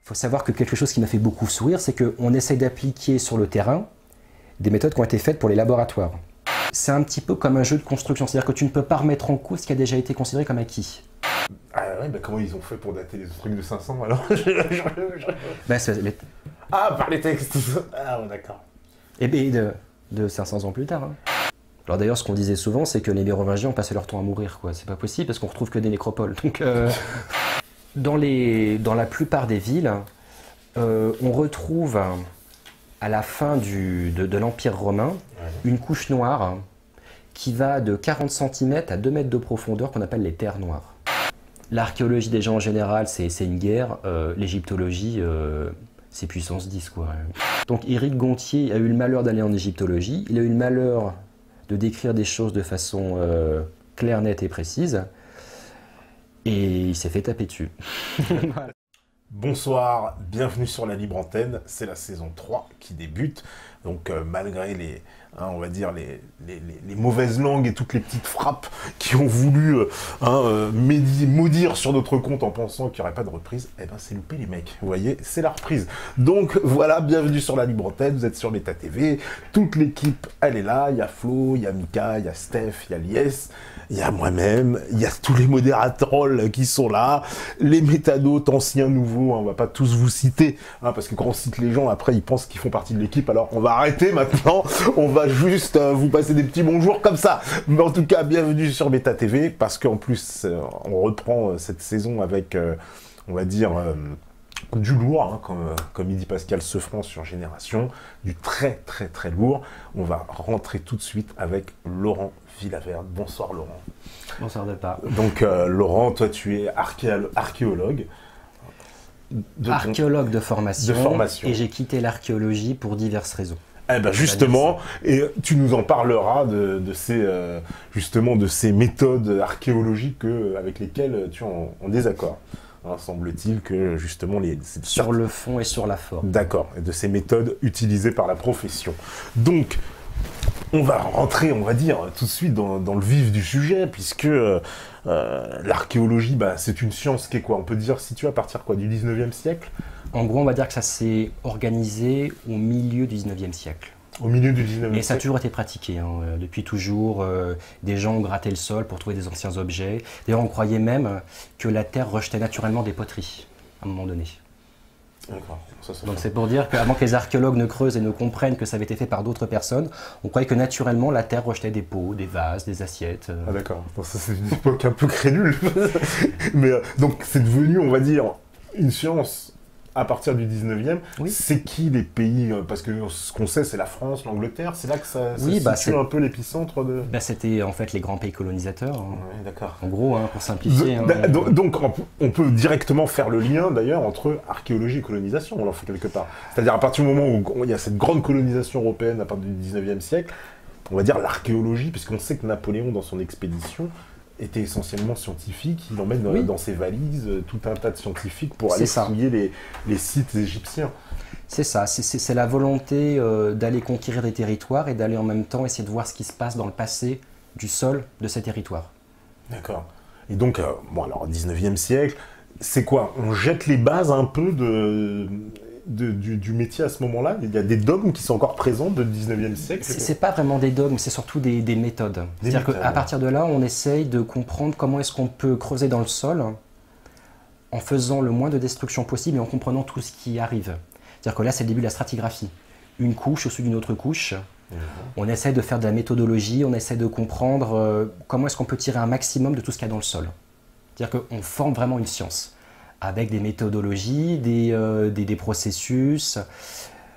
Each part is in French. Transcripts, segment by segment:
Il faut savoir que quelque chose qui m'a fait beaucoup sourire, c'est qu'on essaye d'appliquer sur le terrain des méthodes qui ont été faites pour les laboratoires. C'est un petit peu comme un jeu de construction, c'est-à-dire que tu ne peux pas remettre en cause ce qui a déjà été considéré comme acquis. Ah ouais, bah comment ils ont fait pour dater les trucs de 500 alors? Ah, par les textes. Ah bon, d'accord. Et bien de 500 ans plus tard. Hein. Alors d'ailleurs, ce qu'on disait souvent, c'est que les Mérovingiens ont passé leur temps à mourir, quoi. C'est pas possible parce qu'on retrouve que des nécropoles. Donc, dans la plupart des villes, on retrouve à la fin de l'Empire romain une couche noire qui va de 40 cm à 2 mètres de profondeur qu'on appelle les terres noires. L'archéologie des gens en général, c'est une guerre. L'égyptologie, c'est puissance 10, quoi. Donc Éric Gontier a eu le malheur d'aller en égyptologie. Il a eu le malheur de décrire des choses de façon claire, nette et précise. Et il s'est fait taper dessus. Voilà. Bonsoir, bienvenue sur la Libre Antenne, c'est la saison 3 qui débute, donc malgré les, on va dire les mauvaises langues et toutes les petites frappes qui ont voulu maudire sur notre compte en pensant qu'il n'y aurait pas de reprise, eh ben c'est loupé les mecs, vous voyez, c'est la reprise. Donc voilà, bienvenue sur la Libre Antenne, vous êtes sur Méta TV, toute l'équipe elle est là, il y a Flo, il y a Mika, il y a Steph, il y a Lies, il y a moi-même, il y a tous les modérateurs qui sont là, les métanotes, anciens, nouveaux, hein, on va pas tous vous citer, hein, parce que quand on cite les gens, après ils pensent qu'ils font partie de l'équipe, alors on va arrêter maintenant, on va juste vous passer des petits bonjours comme ça. Mais en tout cas, bienvenue sur Méta TV, parce qu'en plus, on reprend cette saison avec, on va dire, du lourd, hein, comme il dit Pascal Seffran sur Génération, du très très très lourd. On va rentrer tout de suite avec Laurent Villaverde. Bonsoir Laurent. Bonsoir de pas. Donc Laurent, toi tu es archéologue. Archéologue de formation. Et j'ai quitté l'archéologie pour diverses raisons. Eh ben justement, et tu nous en parleras de ces méthodes archéologiques avec lesquelles tu es en désaccord. Hein, semble-t-il que justement sur le fond et sur la forme. D'accord, et de ces méthodes utilisées par la profession. Donc, on va rentrer, on va dire, tout de suite dans le vif du sujet, puisque l'archéologie, bah, c'est une science qui est quoi? On peut dire située à partir quoi, du 19e siècle? En gros, on va dire que ça s'est organisé au milieu du 19e siècle. Au milieu du 19e siècle. Et ça a toujours été pratiqué, hein. Depuis toujours. Des gens ont gratté le sol pour trouver des anciens objets. D'ailleurs, on croyait même que la Terre rejetait naturellement des poteries, à un moment donné. D'accord. Donc c'est pour dire qu'avant que les archéologues ne creusent et ne comprennent que ça avait été fait par d'autres personnes, on croyait que naturellement la Terre rejetait des pots, des vases, des assiettes. Ah d'accord. Ça c'est une époque un peu crédule. Mais donc c'est devenu, on va dire, une science à partir du 19e. Oui. C'est qui les pays? Parce que ce qu'on sait, c'est la France, l'Angleterre. C'est là que ça situe un peu l'épicentre de... Bah, c'était en fait les grands pays colonisateurs. Hein. Oui, d'accord. En gros, hein, pour simplifier. Donc on peut directement faire le lien d'ailleurs entre archéologie et colonisation, on en fait quelque part. C'est-à-dire à partir du moment où il y a cette grande colonisation européenne à partir du 19e siècle, on va dire l'archéologie, puisqu'on sait que Napoléon, dans son expédition, était essentiellement scientifique, il emmène dans ses valises tout un tas de scientifiques pour aller fouiller les sites égyptiens. C'est ça, c'est la volonté d'aller conquérir des territoires et d'aller en même temps essayer de voir ce qui se passe dans le passé du sol de ces territoires. D'accord. Et donc, bon alors, 19e siècle, c'est quoi? On jette les bases un peu du métier à ce moment-là? Il y a des dogmes qui sont encore présents de 19e siècle? C'est pas vraiment des dogmes, c'est surtout des méthodes. C'est-à-dire qu'à partir de là, on essaye de comprendre comment est-ce qu'on peut creuser dans le sol en faisant le moins de destruction possible et en comprenant tout ce qui arrive. C'est-à-dire que là, c'est le début de la stratigraphie. Une couche au-dessus d'une autre couche. On essaie de faire de la méthodologie, on essaie de comprendre comment est-ce qu'on peut tirer un maximum de tout ce qu'il y a dans le sol. C'est-à-dire qu'on forme vraiment une science, avec des méthodologies, des processus,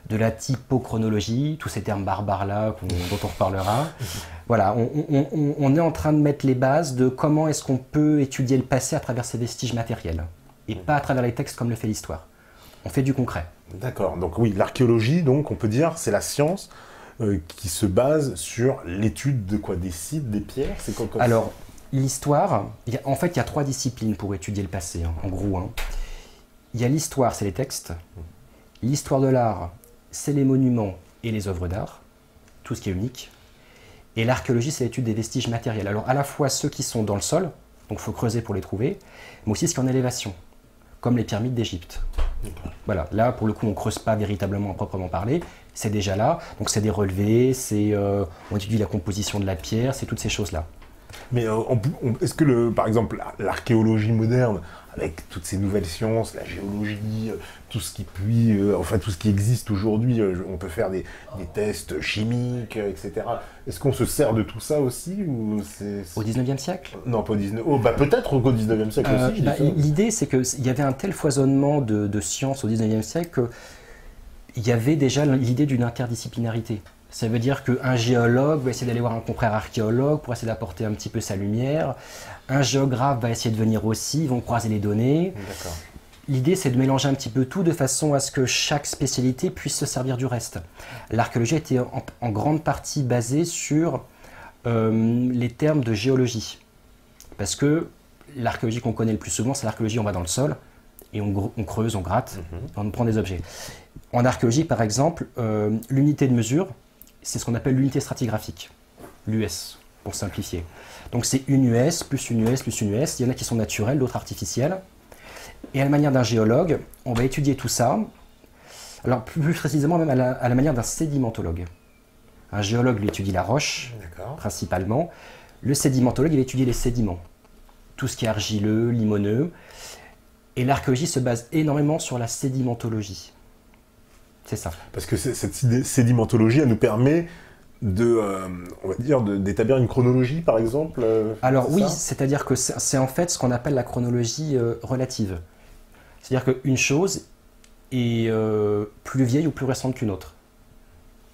de la typochronologie, tous ces termes barbares-là dont on reparlera. Voilà, on est en train de mettre les bases de comment est-ce qu'on peut étudier le passé à travers ces vestiges matériels, et pas à travers les textes comme le fait l'histoire. On fait du concret. D'accord, donc oui, l'archéologie, donc on peut dire, c'est la science qui se base sur l'étude de quoi? Des sites, des pierres? C'est quoi comme... Alors, l'histoire, en fait, il y a 3 disciplines pour étudier le passé, hein, en gros. Hein. Il y a l'histoire, c'est les textes. L'histoire de l'art, c'est les monuments et les œuvres d'art, tout ce qui est unique. Et l'archéologie, c'est l'étude des vestiges matériels. Alors, à la fois ceux qui sont dans le sol, donc il faut creuser pour les trouver, mais aussi ce qui est en élévation, comme les pyramides d'Égypte. Voilà, là pour le coup on ne creuse pas véritablement à proprement parler, c'est déjà là, donc c'est des relevés, on étudie la composition de la pierre, c'est toutes ces choses-là. Mais est-ce que, par exemple, l'archéologie moderne, avec toutes ces nouvelles sciences, la géologie, tout ce tout ce qui existe aujourd'hui, on peut faire des tests chimiques, etc. Est-ce qu'on se sert de tout ça aussi ou Au 19e siècle? Non, pas au 19e. Oh, peut-être au 19e siècle aussi. L'idée, c'est qu'il y avait un tel foisonnement de sciences au 19e siècle qu'il y avait déjà l'idée d'une interdisciplinarité. Ça veut dire qu'un géologue va essayer d'aller voir un confrère archéologue pour essayer d'apporter un petit peu sa lumière. Un géographe va essayer de venir aussi, ils vont croiser les données. L'idée, c'est de mélanger un petit peu tout de façon à ce que chaque spécialité puisse se servir du reste. L'archéologie a été en grande partie basée sur les termes de géologie. Parce que l'archéologie qu'on connaît le plus souvent, c'est l'archéologie, on va dans le sol, et on creuse, on gratte, on prend des objets. En archéologie, par exemple, l'unité de mesure, c'est ce qu'on appelle l'unité stratigraphique, l'US, pour simplifier. Donc c'est une US, plus une US, plus une US. Il y en a qui sont naturelles, d'autres artificielles. Et à la manière d'un géologue, on va étudier tout ça, alors plus précisément même à la manière d'un sédimentologue. Un géologue, lui, étudie la roche, principalement. Le sédimentologue, il étudie les sédiments. Tout ce qui est argileux, limoneux. Et l'archéologie se base énormément sur la sédimentologie. C'est ça. Parce que cette sédimentologie, elle nous permet on va dire, d'établir une chronologie, par exemple. Alors oui, c'est-à-dire que c'est en fait ce qu'on appelle la chronologie relative. C'est-à-dire qu'une chose est plus vieille ou plus récente qu'une autre,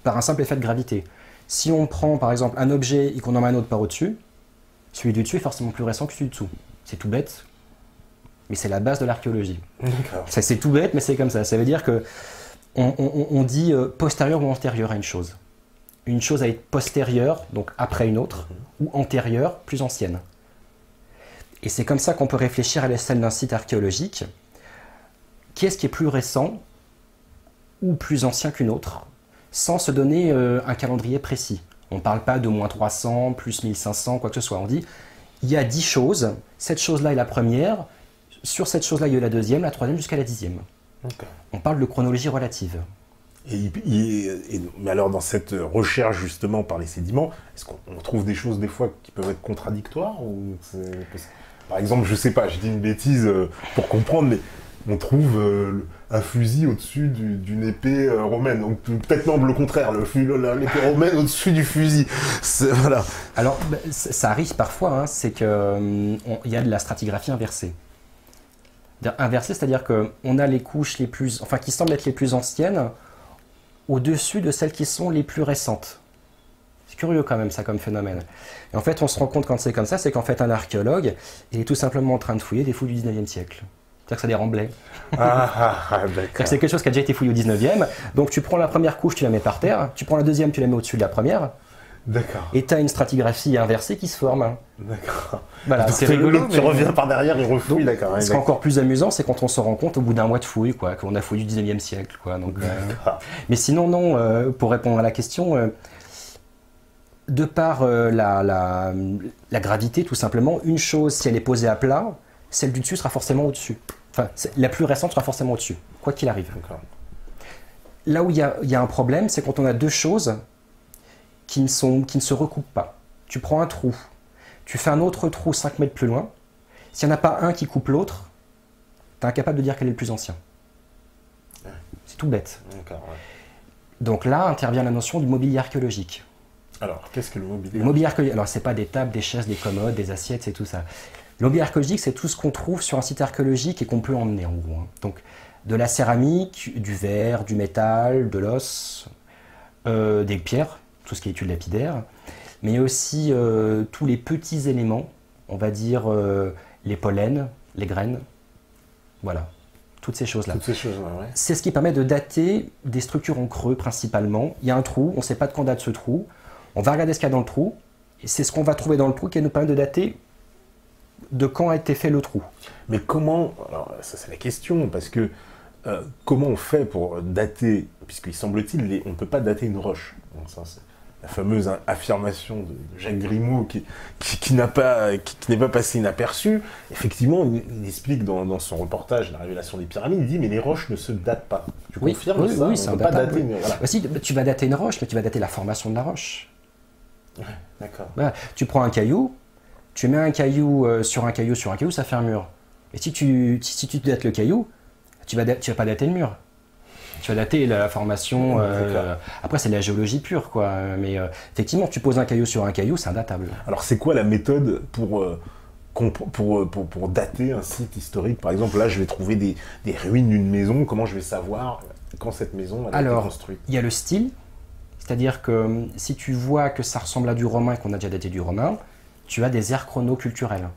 par un simple effet de gravité. Si on prend par exemple un objet et qu'on en met un autre par au-dessus, celui du dessus est forcément plus récent que celui du dessous. C'est tout bête, mais c'est la base de l'archéologie. C'est tout bête, mais c'est comme ça. Ça veut dire que on dit postérieur ou antérieur à une chose. Une chose à être postérieure, donc après une autre, ou antérieure, plus ancienne. Et c'est comme ça qu'on peut réfléchir à l'échelle d'un site archéologique. Qu'est-ce qui est plus récent ou plus ancien qu'une autre, sans se donner un calendrier précis. On ne parle pas de moins 300, plus 1500, quoi que ce soit. On dit, il y a 10 choses, cette chose-là est la première, sur cette chose-là il y a eu la deuxième, la troisième jusqu'à la 10e. On parle de chronologie relative. Mais alors, dans cette recherche, justement, par les sédiments, est-ce qu'on trouve des choses, des fois, qui peuvent être contradictoires Par exemple, je sais pas, je dis une bêtise pour comprendre, mais on trouve un fusil au-dessus d'une épée romaine. Donc, peut-être même le contraire, l'épée romaine au-dessus du fusil. Voilà. Alors, ça arrive parfois, hein, c'est qu'il y a de la stratigraphie inversée. Inversée, c'est-à-dire qu'on a les couches qui semblent être les plus anciennes, au-dessus de celles qui sont les plus récentes. C'est curieux quand même ça comme phénomène. Et en fait on se rend compte quand c'est comme ça, c'est qu'en fait un archéologue il est tout simplement en train de fouiller des fouilles du 19e siècle. C'est-à-dire que c'est des remblais. C'est quelque chose qui a déjà été fouillé au 19e. Donc tu prends la première couche, tu la mets par terre, tu prends la deuxième, tu la mets au-dessus de la première. D'accord. Et tu as une stratigraphie inversée qui se forme. D'accord. Voilà, c'est rigolo. Tu reviens par derrière, il refouille, d'accord. Ce qui est encore plus amusant, c'est quand on se rend compte au bout d'un mois de fouille, qu'on a fouillé du 19e siècle. Donc, mais sinon, non, pour répondre à la question, de par la gravité, tout simplement, une chose, si elle est posée à plat, celle du dessus sera forcément au-dessus. Enfin, la plus récente sera forcément au-dessus, quoi qu'il arrive. Là où il y a un problème, c'est quand on a deux choses qui ne se recoupent pas. Tu prends un trou, tu fais un autre trou 5 mètres plus loin, s'il n'y en a pas un qui coupe l'autre, tu es incapable de dire quel est le plus ancien. C'est tout bête. Donc là intervient la notion du mobilier archéologique. Alors, qu'est-ce que le mobilier? Le mobilier archéologique, alors c'est pas des tables, des chaises, des commodes, des assiettes, c'est tout ça. Le mobilier archéologique, c'est tout ce qu'on trouve sur un site archéologique et qu'on peut emmener en gros. Donc de la céramique, du verre, du métal, de l'os, des pierres, tout ce qui est étude lapidaire, mais aussi tous les petits éléments, on va dire les pollens, les graines, voilà, toutes ces choses-là. Ouais. C'est ce qui permet de dater des structures en creux principalement. Il y a un trou, on ne sait pas de quand date ce trou, on va regarder ce qu'il y a dans le trou, et c'est ce qu'on va trouver dans le trou qui nous permet de dater de quand a été fait le trou. Mais comment, alors ça c'est la question, parce que comment on fait pour dater, puisqu'il semble-t-il, on ne peut pas dater une roche. Donc, ça, la fameuse affirmation de Jacques Grimaud qui n'est pas passé inaperçu. Effectivement, il explique dans son reportage La révélation des pyramides, il dit mais les roches ne se datent pas. Tu confirmes ça? Oui, c'est un dater. Voilà. Bah, si, tu vas dater une roche, mais tu vas dater la formation de la roche. Ouais, d'accord. Voilà. Tu prends un caillou, tu mets un caillou sur un caillou sur un caillou, ça fait un mur. Et si tu dates le caillou, tu vas pas dater le mur. Tu vas dater la formation. Après, c'est de la géologie pure, quoi. Mais effectivement, tu poses un caillou sur un caillou, c'est indatable. Alors, c'est quoi la méthode pour dater un site historique? Par exemple, là, je vais trouver des ruines d'une maison. Comment je vais savoir quand cette maison a été construite? Il y a le style. C'est-à-dire que si tu vois que ça ressemble à du romain et qu'on a déjà daté du romain, tu as des aires chronoculturelles.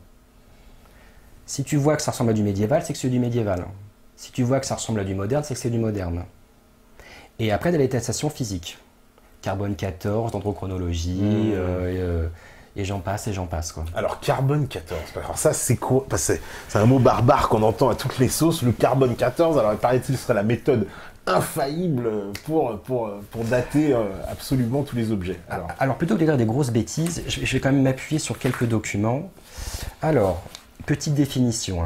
Si tu vois que ça ressemble à du médiéval, c'est que c'est du médiéval. Si tu vois que ça ressemble à du moderne, c'est que c'est du moderne. Et après, il y a les datations physiques. Carbone 14, dendrochronologie, et j'en passe, quoi. Alors, carbone 14, alors ça, c'est quoi? C'est un mot barbare qu'on entend à toutes les sauces, le carbone 14. Alors, il paraît-il, ce serait la méthode infaillible pour dater absolument tous les objets. Alors, plutôt que de dire des grosses bêtises, je vais quand même m'appuyer sur quelques documents. Alors, petite définition.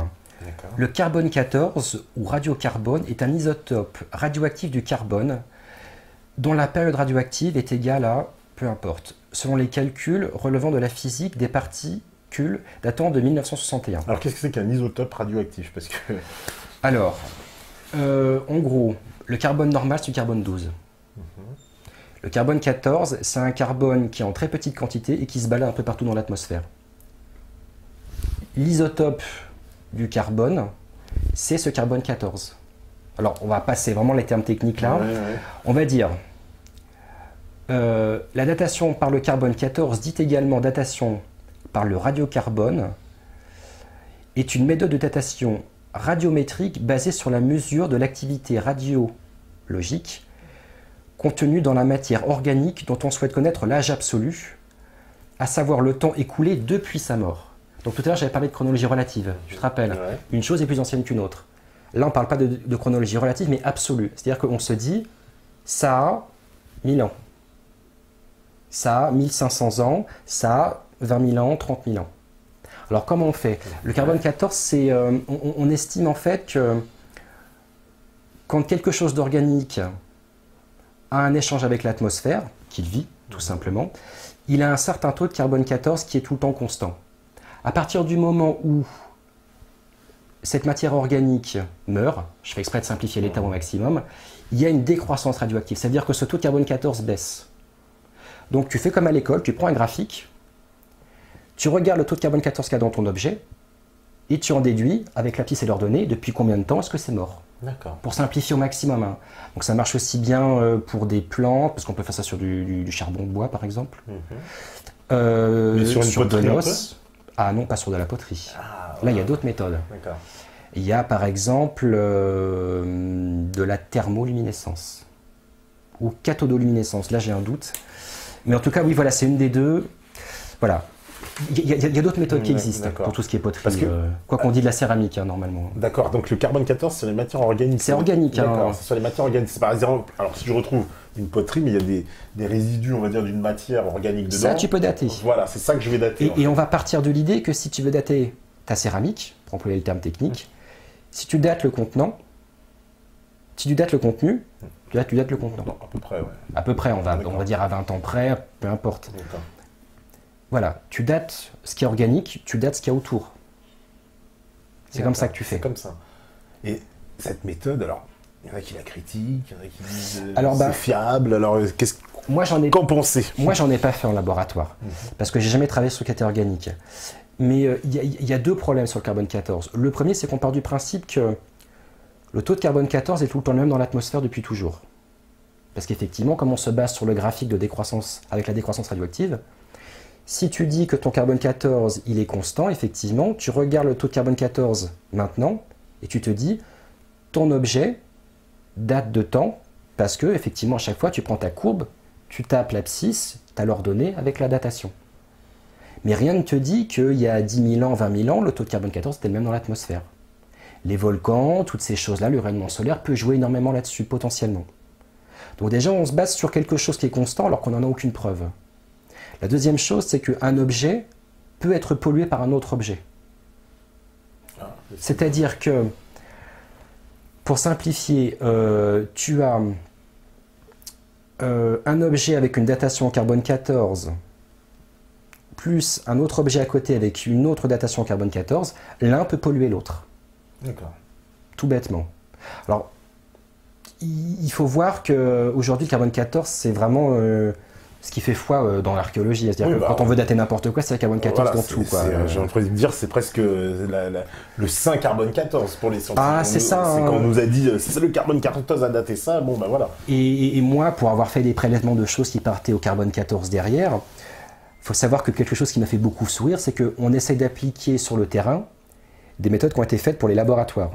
Le carbone 14 ou radiocarbone est un isotope radioactif du carbone dont la période radioactive est égale à, peu importe, selon les calculs relevant de la physique des particules datant de 1961. Alors qu'est-ce que c'est qu'un isotope radioactif? Parce que... Alors, en gros, le carbone normal c'est du carbone 12. Le carbone 14, c'est un carbone qui est en très petite quantité et qui se balade un peu partout dans l'atmosphère. L'isotope du carbone, c'est ce carbone 14. Alors, on va passer vraiment les termes techniques là. On va dire, la datation par le carbone 14, dite également datation par le radiocarbone, est une méthode de datation radiométrique basée sur la mesure de l'activité radiologique contenue dans la matière organique dont on souhaite connaître l'âge absolu, à savoir le temps écoulé depuis sa mort. Donc tout à l'heure, j'avais parlé de chronologie relative, tu te rappelles. Une chose est plus ancienne qu'une autre. Là, on ne parle pas de chronologie relative, mais absolue. C'est-à-dire qu'on se dit, ça a 1000 ans, ça a 1500 ans, ça a 20 000 ans, 30 000 ans. Alors comment on fait? Le carbone 14, c'est, on estime en fait que quand quelque chose d'organique a un échange avec l'atmosphère, qu'il vit tout simplement, il a un certain taux de carbone 14 qui est tout le temps constant. À partir du moment où cette matière organique meurt, je fais exprès de simplifier les termes au maximum, il y a une décroissance radioactive. C'est-à-dire que ce taux de carbone 14 baisse. Donc tu fais comme à l'école, tu prends un graphique, tu regardes le taux de carbone 14 qu'il y a dans ton objet, et tu en déduis, avec l'abscisse et l'ordonnée, depuis combien de temps est-ce que c'est mort. D'accord. Pour simplifier au maximum. Hein. Donc ça marche aussi bien pour des plantes, parce qu'on peut faire ça sur du charbon de bois par exemple. Mais sur une poterie de l'os. Ah non, pas sur de la poterie. Là, il y a d'autres méthodes. Il y a par exemple de la thermoluminescence ou cathodoluminescence. Là, j'ai un doute. Mais en tout cas, oui, voilà, c'est une des deux. Voilà. Il y a d'autres méthodes qui existent pour tout ce qui est poterie. Quoi qu'on dit de la céramique, hein, normalement. D'accord, donc le carbone 14, c'est les matières organiques. C'est organique. D'accord, c'est sur les matières organiques. Par exemple, alors si je retrouve une poterie, mais il y a des résidus, on va dire, d'une matière organique dedans. Ça, tu peux dater. Voilà, c'est ça que je vais dater. Et on va partir de l'idée que si tu veux dater ta céramique, pour employer le terme technique, si tu dates le contenant, si tu dates le contenu, tu dates le contenant. À peu près, ouais. À peu près, on va dire à 20 ans près, peu importe. Voilà, tu dates ce qui est organique, tu dates ce qu'il y a autour. C'est comme ça que tu fais. C'est comme ça. Et cette méthode, alors, il y en a qui la critiquent, il y en a qui disent c'est fiable, alors qu'en pensez? Moi, j'en ai pas fait en laboratoire, parce que j'ai jamais travaillé sur le critère organique. Mais il y a deux problèmes sur le carbone 14. Le premier, c'est qu'on part du principe que le taux de carbone 14 est tout le temps le même dans l'atmosphère depuis toujours. Parce qu'effectivement, comme on se base sur le graphique de décroissance avec la décroissance radioactive, si tu dis que ton carbone 14, il est constant, effectivement, tu regardes le taux de carbone 14 maintenant, et tu te dis, ton objet date de temps, parce que, effectivement, à chaque fois, tu prends ta courbe, tu tapes l'abscisse, tu as l'ordonnée avec la datation. Mais rien ne te dit qu'il y a 10 000 ans, 20 000 ans, le taux de carbone 14 était le même dans l'atmosphère. Les volcans, toutes ces choses-là, le rayonnement solaire peut jouer énormément là-dessus, potentiellement. Donc déjà, on se base sur quelque chose qui est constant alors qu'on n'en a aucune preuve. La deuxième chose, c'est qu'un objet peut être pollué par un autre objet. C'est-à-dire que, pour simplifier, tu as un objet avec une datation en carbone 14 plus un autre objet à côté avec une autre datation en carbone 14, l'un peut polluer l'autre. D'accord. Tout bêtement. Alors, il faut voir qu'aujourd'hui, le carbone 14, c'est vraiment ce qui fait foi dans l'archéologie. C'est-à-dire que quand on veut dater n'importe quoi, c'est le carbone 14 dans tout. J'ai envie de dire, c'est presque le saint carbone 14 pour les scientifiques. Ah, c'est ça. C'est quand on nous a dit, c'est le carbone 14 à dater ça, bon ben voilà. Et moi, pour avoir fait des prélèvements de choses qui partaient au carbone 14 derrière, il faut savoir que quelque chose qui m'a fait beaucoup sourire, c'est qu'on essaye d'appliquer sur le terrain des méthodes qui ont été faites pour les laboratoires.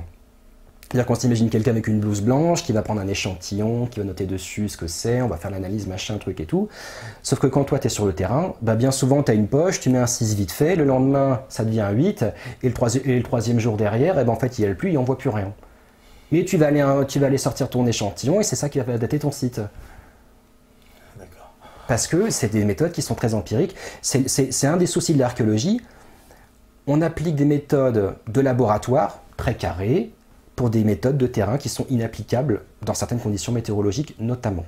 C'est-à-dire qu'on s'imagine quelqu'un avec une blouse blanche qui va prendre un échantillon, qui va noter dessus ce que c'est, on va faire l'analyse, machin, truc et tout. Sauf que quand toi, tu es sur le terrain, bah bien souvent, tu as une poche, tu mets un 6 vite fait, le lendemain, ça devient un 8, et le troisième jour derrière, en fait, il n'y a plus, il n'en voit plus rien. Et tu vas aller sortir ton échantillon, et c'est ça qui va dater ton site. Parce que c'est des méthodes qui sont très empiriques. C'est un des soucis de l'archéologie. On applique des méthodes de laboratoire très carrées pour des méthodes de terrain qui sont inapplicables dans certaines conditions météorologiques notamment.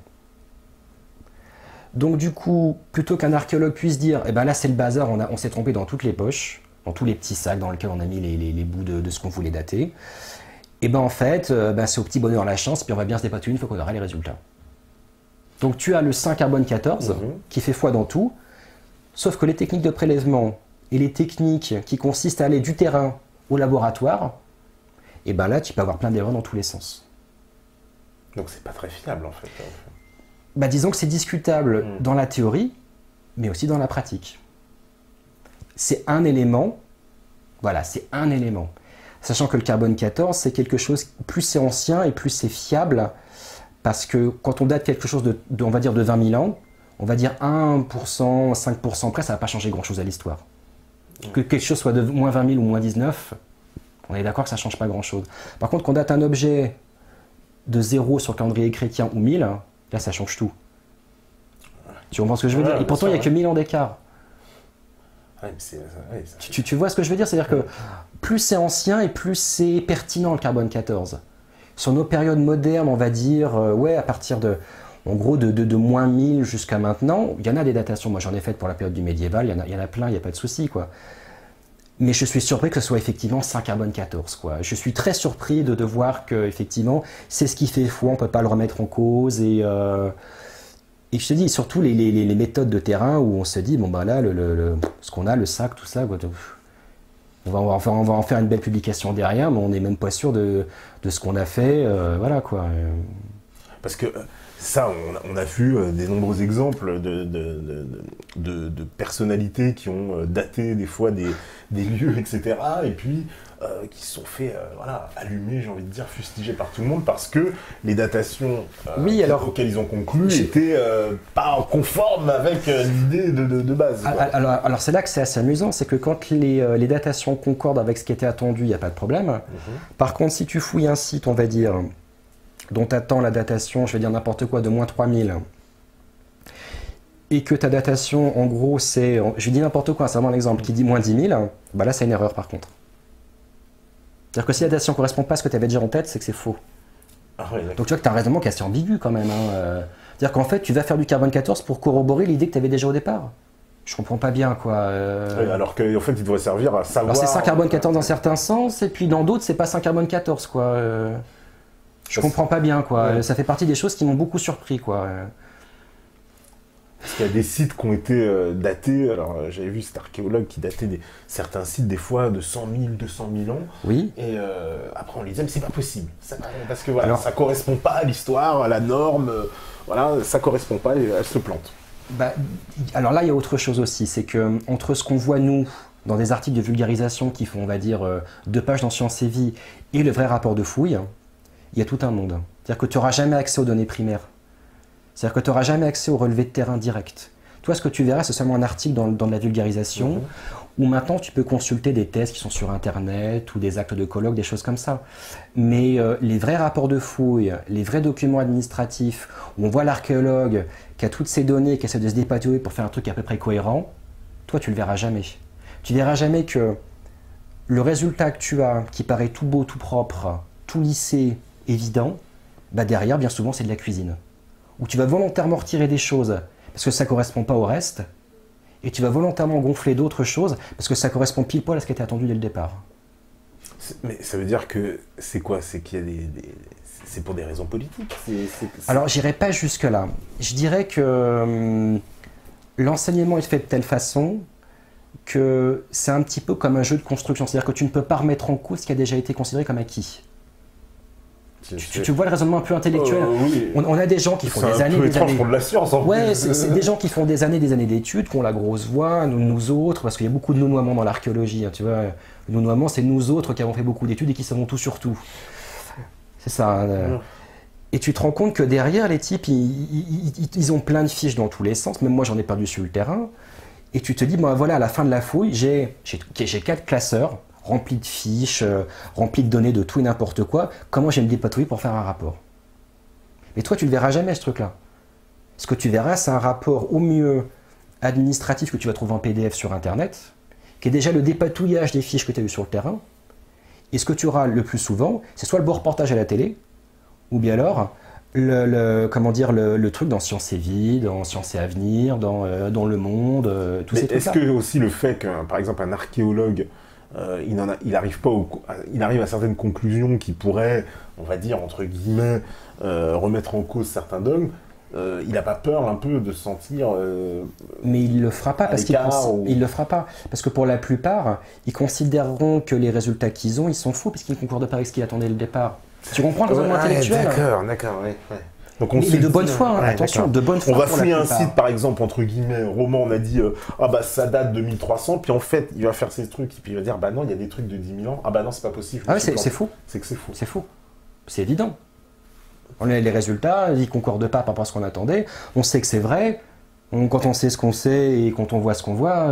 Donc du coup, plutôt qu'un archéologue puisse dire « eh ben là c'est le bazar, on s'est trompé dans toutes les poches, dans tous les petits sacs dans lesquels on a mis les bouts de ce qu'on voulait dater », et ben en fait, c'est au petit bonheur la chance, puis on va bien se dépatouiller une fois qu'on aura les résultats. Donc tu as le saint carbone 14 qui fait foi dans tout, sauf que les techniques de prélèvement et les techniques qui consistent à aller du terrain au laboratoire, et ben là tu peux avoir plein d'erreurs dans tous les sens. Donc c'est pas très fiable en fait. Bah, disons que c'est discutable dans la théorie, mais aussi dans la pratique. C'est un élément, voilà, c'est un élément. Sachant que le carbone 14, c'est quelque chose, plus c'est ancien et plus c'est fiable, parce que quand on date quelque chose on va dire de 20 000 ans, on va dire 1%, 5% près, ça ne va pas changer grand-chose à l'histoire. Que quelque chose soit de moins 20 000 ou moins 19, on est d'accord que ça ne change pas grand-chose. Par contre, qu'on date un objet de 0 sur le calendrier chrétien ou 1000, là, ça change tout. Tu comprends ce que je veux dire? Et pourtant, il n'y a que 1000 ans d'écart. Ouais, tu vois ce que je veux dire? C'est-à-dire que plus c'est ancien et plus c'est pertinent le carbone 14. Sur nos périodes modernes, on va dire, ouais, à partir de, en gros, de moins 1000 jusqu'à maintenant, il y en a des datations. Moi, j'en ai faites pour la période du médiéval, il y en a plein, il n'y a pas de souci, quoi. Mais je suis surpris que ce soit effectivement saint carbone 14, quoi. Je suis très surpris de voir que, effectivement, c'est ce qui fait foi, on ne peut pas le remettre en cause. Et je te dis, surtout les méthodes de terrain où on se dit, bon, bah là, ce qu'on a, le sac, tout ça, quoi, on va en faire une belle publication derrière, mais on n'est même pas sûr de ce qu'on a fait, voilà quoi. Parce que ça, on a vu des nombreux exemples de personnalités qui ont daté des fois des lieux, etc. Et puis qui se sont fait voilà, allumer, j'ai envie de dire, fustigés par tout le monde parce que les datations auxquelles ils ont conclu n'étaient pas conformes avec l'idée de base. Alors c'est là que c'est assez amusant, c'est que quand les datations concordent avec ce qui était attendu, il n'y a pas de problème. Par contre, si tu fouilles un site, on va dire, dont tu attends la datation, je vais dire n'importe quoi, de moins 3000, et que ta datation, en gros, c'est, je dis n'importe quoi, c'est vraiment l'exemple, qui dit moins 10 000, bah là c'est une erreur par contre. C'est-à-dire que si la datation ne correspond pas à ce que tu avais déjà en tête, c'est que c'est faux. Ah ouais, donc tu vois que tu as un raisonnement qui est assez ambigu quand même. C'est-à-dire qu'en fait, tu vas faire du carbone 14 pour corroborer l'idée que tu avais déjà au départ. Je comprends pas bien, quoi. Oui, alors qu'en fait, il devrait servir à savoir... Alors c'est saint carbone 14 dans certains sens, et puis dans d'autres, c'est pas saint carbone 14, quoi. Je comprends pas bien, quoi. Ouais. Ça fait partie des choses qui m'ont beaucoup surpris, quoi. Parce qu'il y a des sites qui ont été datés, alors j'avais vu cet archéologue qui datait certains sites des fois de 100 000, 200 000 ans. Oui. Et après on les disait, mais c'est pas possible. Parce que voilà, ça correspond pas à l'histoire, à la norme, voilà, ça correspond pas, elle se plante. Bah, alors là, il y a autre chose aussi, c'est que entre ce qu'on voit nous, dans des articles de vulgarisation qui font, on va dire, 2 pages dans Science et Vie, et le vrai rapport de fouille, il y a tout un monde. C'est-à-dire que tu n'auras jamais accès aux données primaires. C'est-à-dire que tu n'auras jamais accès aux relevés de terrain direct. Toi, ce que tu verras, c'est seulement un article dans la vulgarisation, où maintenant tu peux consulter des thèses qui sont sur Internet, ou des actes de colloque, des choses comme ça. Mais les vrais rapports de fouilles, les vrais documents administratifs, où on voit l'archéologue qui a toutes ces données, qui essaie de se dépatouiller pour faire un truc à peu près cohérent, toi, tu le verras jamais. Tu verras jamais que le résultat que tu as, qui paraît tout beau, tout propre, tout lissé, évident, bah derrière, bien souvent, c'est de la cuisine. Où tu vas volontairement retirer des choses parce que ça ne correspond pas au reste, et tu vas volontairement gonfler d'autres choses parce que ça correspond pile poil à ce qui était attendu dès le départ. Mais ça veut dire que c'est quoi? C'est qu'il y a c'est pour des raisons politiques? Alors, j'irai pas jusque-là. Je dirais que l'enseignement est fait de telle façon que c'est un petit peu comme un jeu de construction. C'est-à-dire que tu ne peux pas remettre en cause ce qui a déjà été considéré comme acquis. Tu vois le raisonnement un peu intellectuel. Oui. On a des gens qui font des années, des années. Pour de la science, en ouais, plus. c'est des gens qui font des années d'études, qui ont la grosse voix, nous autres, parce qu'il y a beaucoup de nous-noiements dans l'archéologie. Hein, tu vois, le nous-noiement, c'est nous autres qui avons fait beaucoup d'études et qui savons tout sur tout. C'est ça. Et tu te rends compte que derrière, les types, ils ont plein de fiches dans tous les sens. Même moi, j'en ai perdu sur le terrain. Et tu te dis, bon, voilà, à la fin de la fouille, j'ai 4 classeurs remplis de fiches, remplis de données de tout et n'importe quoi. Comment je vais me dépatouiller pour faire un rapport? Mais toi, tu ne le verras jamais, ce truc-là. Ce que tu verras, c'est un rapport au mieux administratif que tu vas trouver en PDF sur Internet, qui est déjà le dépatouillage des fiches que tu as eues sur le terrain. Et ce que tu auras le plus souvent, c'est soit le beau reportage à la télé, ou bien alors le truc dans Sciences et Vie, dans Sciences et Avenir, dans Le Monde, tous ces trucs-là. Est-ce que aussi le fait qu'un, par exemple, un archéologue, il arrive à certaines conclusions qui pourraient, on va dire, entre guillemets, remettre en cause certains dogmes, il n'a pas peur un peu de se sentir mais il le fera pas parce il le fera pas parce que pour la plupart ils considéreront que les résultats qu'ils ont, ils sont faux puisqu'ils ne concordent pas avec ce qu'ils attendaient dès le départ. Tu comprends le raisonnement intellectuel? D'accord, ouais. Donc mais de bonne foi, hein, attention, de bonne foi. On va fouiller un site, par exemple, entre guillemets, roman, on a dit ah bah ça date de 1300, puis en fait il va faire ces trucs, et puis il va dire bah non, il y a des trucs de 10 000 ans, ah bah non, c'est pas possible. Ah ouais, c'est faux. C'est que c'est faux. C'est faux. C'est évident. Les résultats, ils ne concordent pas par rapport à ce qu'on attendait. On sait que c'est vrai, quand on sait ce qu'on sait et quand on voit ce qu'on voit,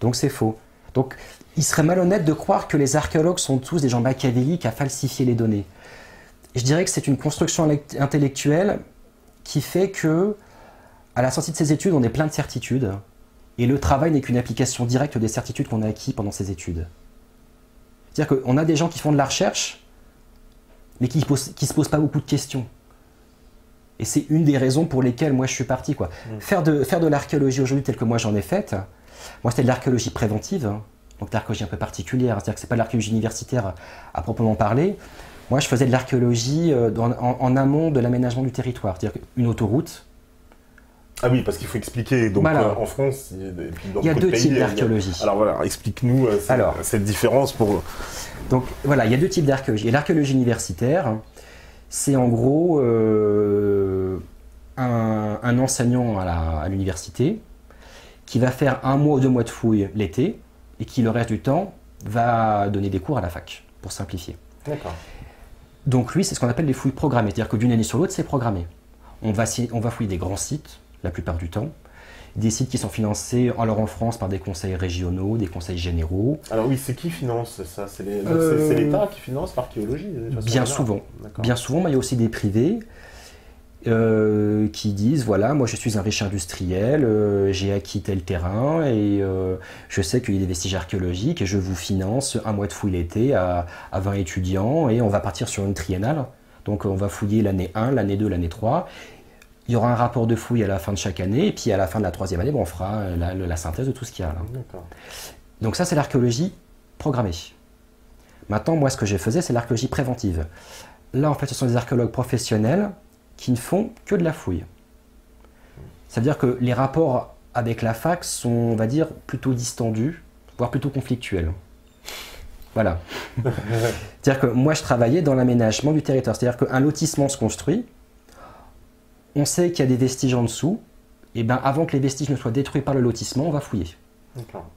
donc c'est faux. Donc il serait malhonnête de croire que les archéologues sont tous des gens machiavéliques à falsifier les données. Je dirais que c'est une construction intellectuelle qui fait que, à la sortie de ces études, on est plein de certitudes, et le travail n'est qu'une application directe des certitudes qu'on a acquises pendant ces études. C'est-à-dire qu'on a des gens qui font de la recherche, mais qui se posent pas beaucoup de questions. Et c'est une des raisons pour lesquelles moi je suis parti, quoi. Faire de l'archéologie aujourd'hui telle que moi j'en ai faite, moi c'était de l'archéologie préventive, hein, donc de l'archéologie un peu particulière, c'est-à-dire que c'est pas de l'archéologie universitaire à proprement parler. Moi je faisais de l'archéologie en amont de l'aménagement du territoire, c'est-à-dire une autoroute. Ah oui, parce qu'il faut expliquer, donc voilà. En France, et puis dans il y a deux types d'archéologie. Alors voilà, explique-nous cette différence pour... Donc voilà, il y a 2 types d'archéologie. Et l'archéologie universitaire, c'est en gros un enseignant à l'université qui va faire 1 mois ou 2 mois de fouille l'été et qui le reste du temps va donner des cours à la fac, pour simplifier. D'accord. Donc lui, c'est ce qu'on appelle les fouilles programmées, c'est-à-dire que d'une année sur l'autre, c'est programmé. On va fouiller des grands sites, la plupart du temps, des sites qui sont financés alors en France par des conseils régionaux, des conseils généraux. Alors oui, c'est qui finance ça? C'est l'État qui finance l'archéologie? Bien souvent, mais il y a aussi des privés qui disent, voilà, moi je suis un riche industriel, j'ai acquis tel terrain et je sais qu'il y a des vestiges archéologiques et je vous finance 1 mois de fouille l'été à 20 étudiants et on va partir sur une triennale. Donc on va fouiller l'année 1, l'année 2, l'année 3. Il y aura un rapport de fouille à la fin de chaque année, et puis à la fin de la 3e année, on fera la synthèse de tout ce qu'il y a là. Donc ça, c'est l'archéologie programmée. Maintenant, moi, ce que je faisais, c'est l'archéologie préventive. Là, en fait, ce sont des archéologues professionnels qui ne font que de la fouille. Ça veut dire que les rapports avec la fac sont, on va dire, plutôt distendus, voire plutôt conflictuels. Voilà. C'est-à-dire que moi, je travaillais dans l'aménagement du territoire. C'est-à-dire qu'un lotissement se construit, on sait qu'il y a des vestiges en dessous, et bien avant que les vestiges ne soient détruits par le lotissement, on va fouiller. D'accord.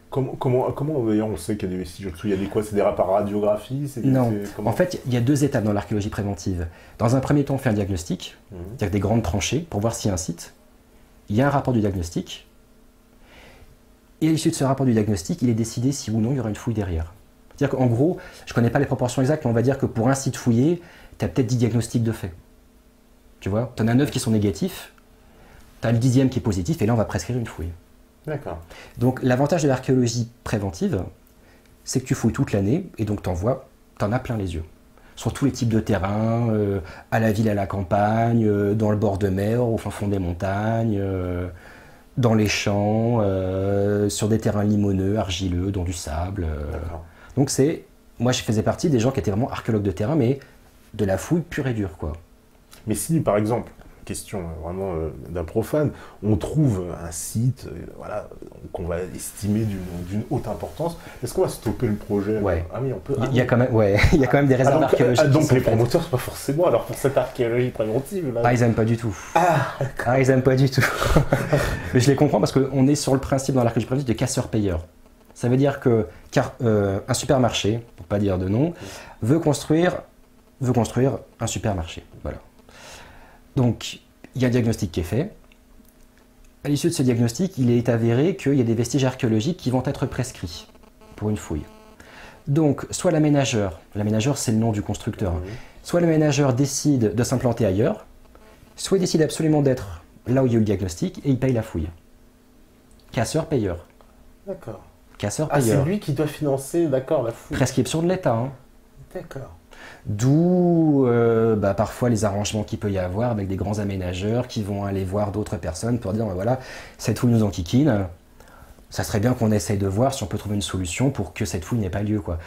Comment d'ailleurs on sait qu'il y a des vestiges en dessous? Il y a des quoi? C'est des rapports radiographie? Non. En fait, il y a 2 étapes dans l'archéologie préventive. Dans un premier temps, on fait un diagnostic, c'est-à-dire des grandes tranchées, pour voir s'il y a un site. il y a un rapport du diagnostic, et à l'issue de ce rapport du diagnostic, il est décidé si ou non il y aura une fouille derrière. C'est-à-dire qu'en gros, je ne connais pas les proportions exactes, mais on va dire que pour un site fouillé, tu as peut-être 10 diagnostics de fait. Tu vois, tu en as 9 qui sont négatifs, tu as le 10e qui est positif, et là on va prescrire une fouille. D'accord. Donc l'avantage de l'archéologie préventive, c'est que tu fouilles toute l'année, et donc tu en as plein les yeux. Sur tous les types de terrains, à la ville, à la campagne, dans le bord de mer, au fin fond des montagnes, dans les champs, sur des terrains limoneux, argileux, dans du sable. Donc moi je faisais partie des gens qui étaient vraiment archéologues de terrain, mais de la fouille pure et dure, quoi. Mais si, par exemple, question vraiment d'un profane, on trouve un site voilà, qu'on va estimer d'une haute importance, est-ce qu'on va stopper le projet? Ouais. Ah oui, on peut. Il y a quand même des réserves archéologiques. Donc les promoteurs, c'est pas forcément, alors pour cette archéologie préventive là. Ah, ils aiment pas du tout. Ils aiment pas du tout. Mais je les comprends parce qu'on est sur le principe dans l'archéologie préventive de casseur-payeur. Ça veut dire que un supermarché, pour pas dire de nom, veut construire un supermarché. Voilà. Donc, il y a un diagnostic qui est fait. À l'issue de ce diagnostic, il est avéré qu'il y a des vestiges archéologiques qui vont être prescrits pour une fouille. Donc, soit l'aménageur c'est le nom du constructeur, soit l'aménageur décide de s'implanter ailleurs, soit il décide absolument d'être là où il y a eu le diagnostic et il paye la fouille. Casseur-payeur. D'accord. Casseur-payeur. C'est lui qui doit financer, d'accord, la fouille. Prescription de l'État. Hein. D'accord. D'où parfois les arrangements qu'il peut y avoir avec des grands aménageurs qui vont aller voir d'autres personnes pour dire voilà, cette fouille nous enquiquine, ça serait bien qu'on essaye de voir si on peut trouver une solution pour que cette fouille n'ait pas lieu, quoi.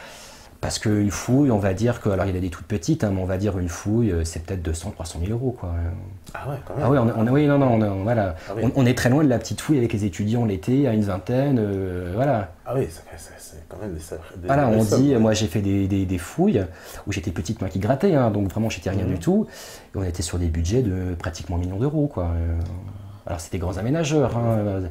Parce qu'une fouille, on va dire que, alors il y a des toutes petites, hein, mais on va dire une fouille, c'est peut-être 200-300 000 euros, quoi. Ah ouais, quand même. Ah ouais, voilà. On est très loin de la petite fouille avec les étudiants l'été, à une vingtaine, voilà. Ah oui, c'est quand même des voilà, on dit, moi j'ai fait des fouilles où j'étais petite, moi qui grattais, hein, donc vraiment j'étais rien du tout. Et on était sur des budgets de pratiquement 1 million d'euros, quoi. Alors c'était des grands aménageurs, hein,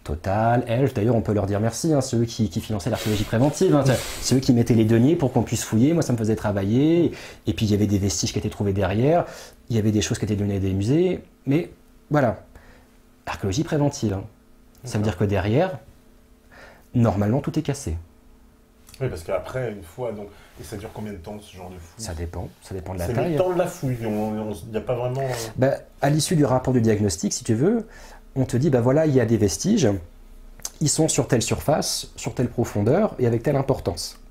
Total, Elf, d'ailleurs on peut leur dire merci, hein, ceux qui finançaient l'archéologie préventive, hein, ceux qui mettaient les deniers pour qu'on puisse fouiller, moi ça me faisait travailler, et puis il y avait des vestiges qui étaient trouvés derrière, il y avait des choses qui étaient données à des musées, mais voilà, archéologie préventive, hein. Ça veut dire que derrière, normalement tout est cassé. Oui, parce qu'après, une fois, donc, et ça dure combien de temps ce genre de fouille? Ça dépend de la taille. C'est le temps de la fouille, il n'y a pas vraiment... à l'issue du rapport du diagnostic, si tu veux, on te dit, voilà, il y a des vestiges, ils sont sur telle surface, sur telle profondeur et avec telle importance.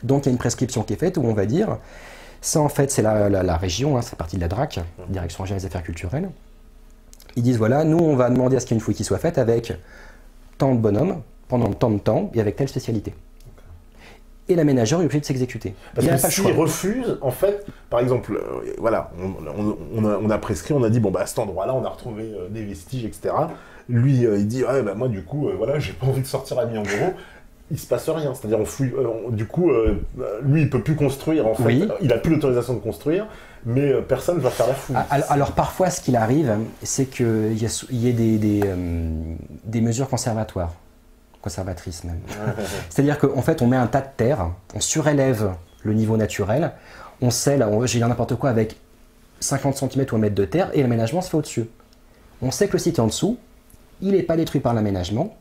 Donc il y a une prescription qui est faite où on va dire, ça en fait c'est la région, hein, c'est partie de la DRAC, Direction Générale des Affaires Culturelles. Ils disent, voilà, nous on va demander à ce qu'il y ait une fouille qui soit faite avec tant de bonhommes, pendant tant de temps et avec telle spécialité. Et l'aménageur est obligé de s'exécuter. Parce que s'il refuse, en fait, par exemple, voilà, on a prescrit, on a dit, à cet endroit-là, on a retrouvé des vestiges, etc. Lui, il dit, ouais, moi, du coup, voilà, j'ai pas envie de sortir à 1 million d'euros. Il se passe rien, c'est-à-dire, on fouille, du coup, lui, il peut plus construire, en fait. Oui. Il a plus l'autorisation de construire, mais personne ne va faire la fouille. Alors, parfois, ce qu'il arrive, c'est qu'il y ait des mesures conservatrices même. C'est-à-dire qu'en fait, on met un tas de terre, on surélève le niveau naturel, on scelle, j'ai dit n'importe quoi, avec 50 cm ou 1 mètre de terre, et l'aménagement se fait au-dessus. On sait que le site est en dessous, il n'est pas détruit par l'aménagement,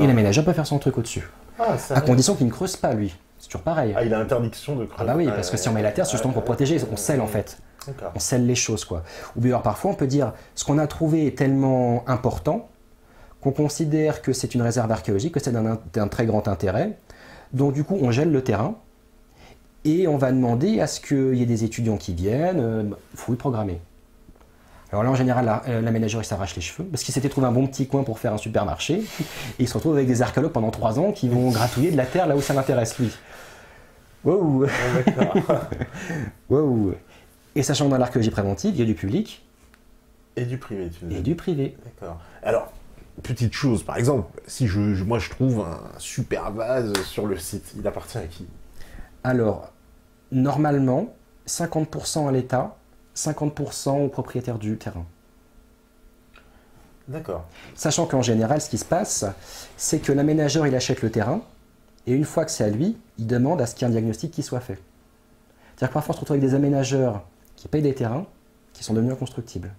et l'aménageur peut faire son truc au-dessus. À condition qu'il ne creuse pas, lui. C'est toujours pareil. Ah, il a interdiction de creuser. Ah bah oui, parce que si on met la terre, c'est justement pour protéger, on scelle en fait. On scelle les choses, quoi. Ou bien alors, parfois, on peut dire, ce qu'on a trouvé est tellement important, qu'on considère que c'est une réserve archéologique, que c'est d'un très grand intérêt. Donc du coup, on gèle le terrain et on va demander à ce qu'il y ait des étudiants qui viennent, fouille programmée. Alors là, en général, l'aménageur, il s'arrache les cheveux parce qu'il s'était trouvé un bon petit coin pour faire un supermarché et il se retrouve avec des archéologues pendant 3 ans qui vont gratouiller de la terre là où ça l'intéresse, lui. Wow. Wow. Et sachant que dans l'archéologie préventive, il y a du public. Et du privé, tu veux dire. Et du privé. D'accord. Alors, petite chose, par exemple, si moi je trouve un super vase sur le site, il appartient à qui? Alors, normalement, 50% à l'État, 50% au propriétaire du terrain. D'accord. Sachant qu'en général, ce qui se passe, c'est que l'aménageur, il achète le terrain, et une fois que c'est à lui, il demande à ce qu'il y ait un diagnostic qui soit fait. C'est-à-dire que parfois, on se retrouve avec des aménageurs qui payent des terrains qui sont devenus inconstructibles.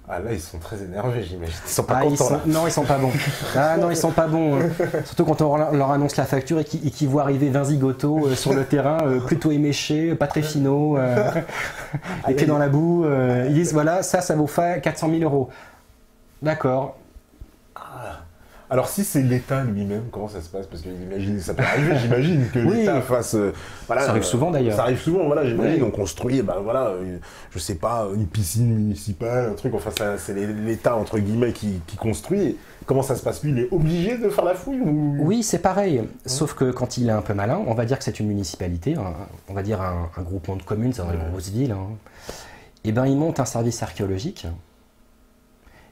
Ah là, ils sont très énervés, j'imagine. Ils sont pas contents, là. Non, ils sont pas bons. Ah non, ils sont pas bons. Surtout quand on leur annonce la facture et qu'ils voient arriver 20 zigotos sur le terrain, plutôt éméchés, pas très finaux, les pieds dans la boue. Ils disent voilà, ça vous fait 400 000 euros. D'accord. Alors si c'est l'État lui-même, comment ça se passe? Parce que ça peut arriver, j'imagine, que l'État fasse... voilà, ça arrive souvent d'ailleurs. Ça arrive souvent, voilà, j'imagine, on construit, voilà, je sais pas, une piscine municipale, un truc, enfin c'est l'État, entre guillemets, qui construit. Et comment ça se passe? Lui, il est obligé de faire la fouille ou... Oui, c'est pareil, sauf que quand il est un peu malin, on va dire que c'est une municipalité, on va dire un groupement de communes, c'est dans les grosses villes, et ben il monte un service archéologique,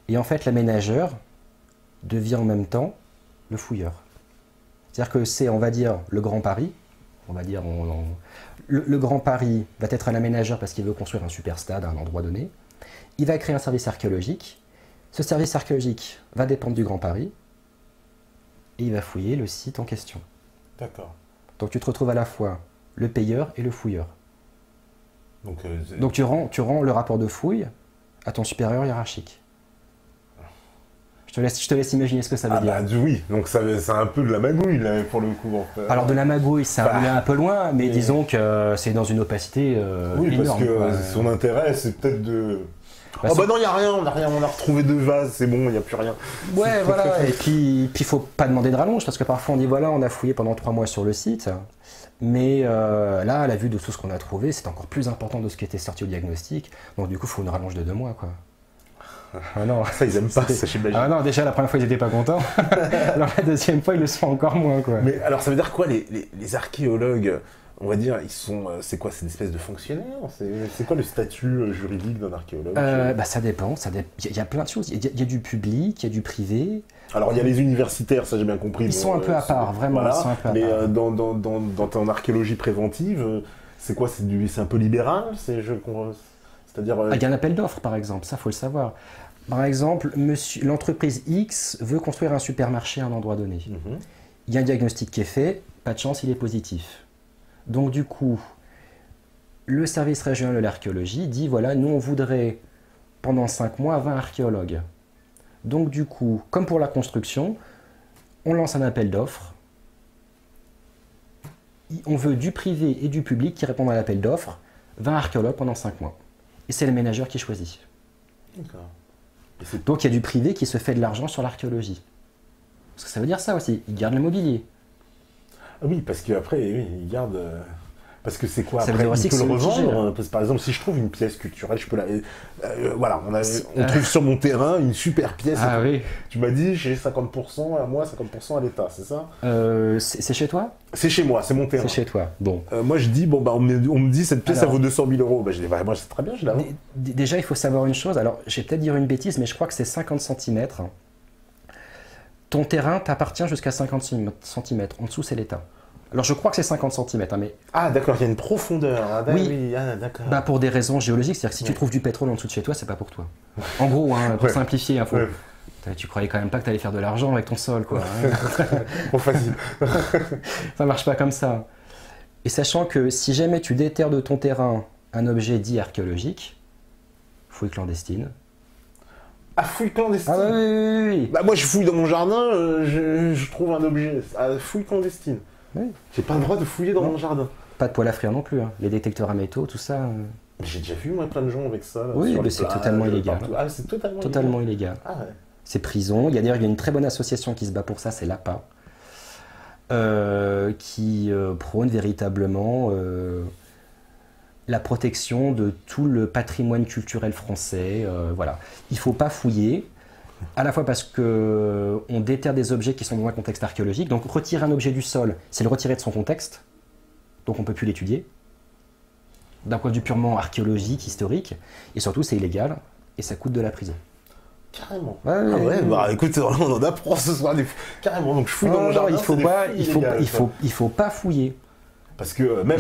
et en fait l'aménageur devient en même temps le fouilleur. C'est-à-dire que c'est, on va dire, le Grand Paris. On va dire, le Grand Paris va être un aménageur parce qu'il veut construire un super stade à un endroit donné. Il va créer un service archéologique. Ce service archéologique va dépendre du Grand Paris et il va fouiller le site en question. D'accord. Donc tu te retrouves à la fois le payeur et le fouilleur. Donc tu rends le rapport de fouille à ton supérieur hiérarchique. Je te laisse imaginer ce que ça veut dire. Bah, oui, donc c'est un peu de la magouille là, pour le coup. Alors de la magouille, c'est un peu loin, mais disons que c'est dans une opacité oui, énorme. Parce que son intérêt, c'est peut-être de... Bah, non, il n'y a rien, on a retrouvé 2 vases, c'est bon, il n'y a plus rien. Ouais, voilà, et puis il faut pas demander de rallonge, parce que parfois on dit voilà, on a fouillé pendant 3 mois sur le site, mais là, à la vue de tout ce qu'on a trouvé, c'est encore plus important de ce qui était sorti au diagnostic, donc du coup, il faut une rallonge de 2 mois, quoi. Ah non, ça ils aiment pas, ça j'imagine. Ah non, déjà la première fois ils étaient pas contents, alors la deuxième fois ils le sont encore moins, quoi. Mais alors ça veut dire quoi les archéologues, on va dire, ils sont, c'est quoi, c'est une espèce de fonctionnaire? C'est quoi le statut juridique d'un archéologue? Bah ça dépend, il y a plein de choses, il y a du public, il y a du privé. Alors il y a les universitaires, ça j'ai bien compris. Ils sont un peu à part, vraiment, voilà. Ils sont un peu à mais part. Dans ton archéologie préventive, c'est quoi, c'est un peu libéral? C'est-à-dire... Il y a un appel d'offres, par exemple, ça, faut le savoir. Par exemple, l'entreprise X veut construire un supermarché à un endroit donné. Il y a un diagnostic qui est fait, pas de chance, il est positif. Donc du coup, le service régional de l'archéologie dit, voilà, nous on voudrait, pendant 5 mois, 20 archéologues. Donc du coup, comme pour la construction, on lance un appel d'offres. On veut du privé et du public qui répondent à l'appel d'offres, 20 archéologues pendant 5 mois. Et c'est le ménageur qui choisit. D'accord. Donc il y a du privé qui se fait de l'argent sur l'archéologie. Parce que ça veut dire ça aussi, ils gardent le mobilier. Ah oui, parce qu'après, oui, ils gardent... Parce que c'est quoi, ça après, il peut le revendre. Parce que, par exemple, si je trouve une pièce culturelle, je peux la... voilà, on trouve sur mon terrain une super pièce. Ah oui. Tu m'as dit, j'ai 50% à moi, 50% à l'État, c'est ça? C'est chez toi? C'est chez moi, c'est mon terrain. C'est chez toi, bon. Moi je dis, bon, bah, on me dit, cette pièce, ça vaut 200 000 euros. Bah, je dis, bah, moi c'est très bien, je la vends. Déjà, il faut savoir une chose, alors je vais peut-être dire une bêtise, mais je crois que c'est 50 cm. Ton terrain t'appartient jusqu'à 50 cm, en dessous c'est l'État. Alors je crois que c'est 50 cm, hein, mais... Ah d'accord, il y a une profondeur. Ah, oui, d'accord. Bah, pour des raisons géologiques, c'est-à-dire que si tu trouves du pétrole en dessous de chez toi, c'est pas pour toi. En gros, hein, pour simplifier, tu croyais quand même pas que tu allais faire de l'argent avec ton sol, quoi. Hein. Trop facile. Ça marche pas comme ça. Et sachant que si jamais tu déterres de ton terrain un objet dit archéologique, fouille clandestine. Ah, fouille clandestine? Ah oui. Bah moi je fouille dans mon jardin, je trouve un objet. Ah, fouille clandestine. Oui. J'ai pas le droit de fouiller dans mon jardin. Pas de poêle à frire non plus, hein. Les détecteurs à métaux, tout ça. Mais j'ai déjà vu moi plein de gens avec ça. Là, oui, mais c'est totalement illégal. Ah, c'est totalement illégal. Ah ouais. C'est prison. D'ailleurs, il y a une très bonne association qui se bat pour ça, c'est l'APA, qui prône véritablement la protection de tout le patrimoine culturel français. Voilà. Il ne faut pas fouiller, à la fois parce qu'on déterre des objets qui sont dans un contexte archéologique. Donc retirer un objet du sol, c'est le retirer de son contexte, donc on ne peut plus l'étudier. D'un point de vue purement archéologique, historique, et surtout c'est illégal, et ça coûte de la prison. Carrément. Bah écoute, on en apprend ce soir. Carrément, donc je fouille dans mon jardin. Il faut pas fouiller. Parce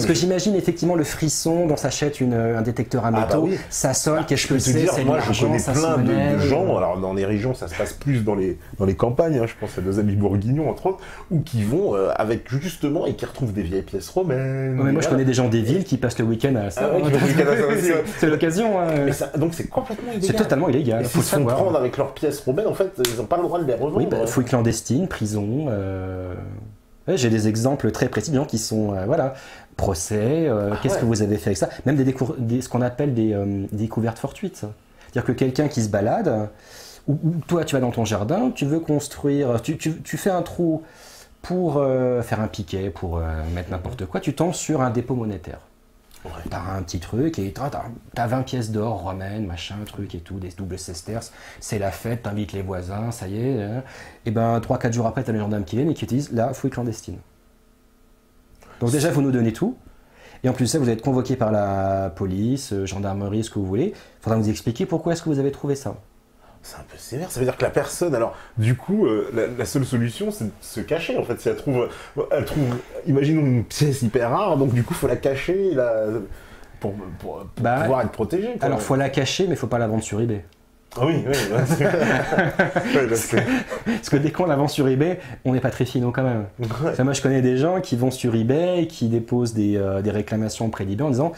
que j'imagine effectivement le frisson dont s'achète un détecteur à métaux, oui. Ça sonne, qu'est-ce que c'est, moi je connais plein de gens, alors dans les régions ça se passe plus dans les campagnes, hein, je pense à nos amis bourguignons entre autres, ou qui vont avec justement et qui retrouvent des vieilles pièces romaines. Ouais, moi je connais des gens des villes qui passent le week-end à ça. C'est l'occasion. Donc c'est complètement illégal. C'est totalement illégal. Il faut se prendre avec leurs pièces romaines, en fait ils n'ont pas le droit de les revendre. Oui, fouille clandestine, prison. J'ai des exemples très précis de gens qui sont, procès, qu'est-ce que vous avez fait avec ça? Même ce qu'on appelle des découvertes fortuites. C'est-à-dire que quelqu'un qui se balade, ou toi tu vas dans ton jardin, tu veux construire, tu fais un trou pour faire un piquet, pour mettre n'importe quoi, tu tombes sur un dépôt monétaire. Ouais. T'as un petit truc et t'as 20 pièces d'or romaines, machin, truc et tout, des doubles sesterces, c'est la fête, t'invites les voisins, ça y est. Hein. Et ben 3-4 jours après, t'as le gendarme qui vient et qui utilise la fouille clandestine. Donc déjà, il faut nous donner tout. Et en plus de ça, vous êtes convoqué par la police, gendarmerie, ce que vous voulez. Il faudra nous expliquer pourquoi est-ce que vous avez trouvé ça. C'est un peu sévère, ça veut dire que la personne, alors du coup, la seule solution c'est de se cacher en fait, si elle trouve, imaginons une pièce hyper rare, donc du coup il faut la cacher pour pouvoir être protégé. Quoi. Alors il faut la cacher, mais il ne faut pas la vendre sur eBay. Ah oui, parce que dès qu'on la vend sur eBay, on n'est pas très finaux quand même. Ouais. Ça, moi je connais des gens qui vont sur eBay, qui déposent des réclamations auprès d'eBay en disant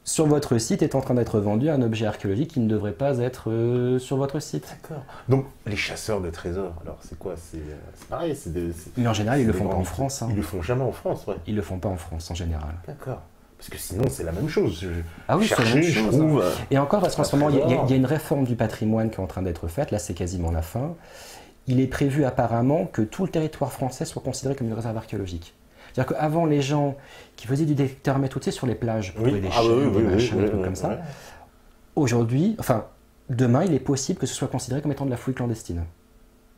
sur votre site est en train d'être vendu un objet archéologique qui ne devrait pas être sur votre site. D'accord. Donc les chasseurs de trésors, alors c'est quoi? C'est pareil, mais en général ils le font pas en France. Hein. Ils le font jamais en France, ouais. Ils le font pas en France en général. D'accord. Parce que sinon, c'est la même chose. Ah oui, c'est la même chose. Je trouve, et encore, parce qu'en ce moment, il y a une réforme du patrimoine qui est en train d'être faite. Là, c'est quasiment la fin. Il est prévu apparemment que tout le territoire français soit considéré comme une réserve archéologique. C'est-à-dire qu'avant, les gens qui faisaient du détecteur à métaux, tu sais, sur les plages, pour trouver des chaînes, des machins, des trucs comme ça. Aujourd'hui, demain, il est possible que ce soit considéré comme étant de la fouille clandestine.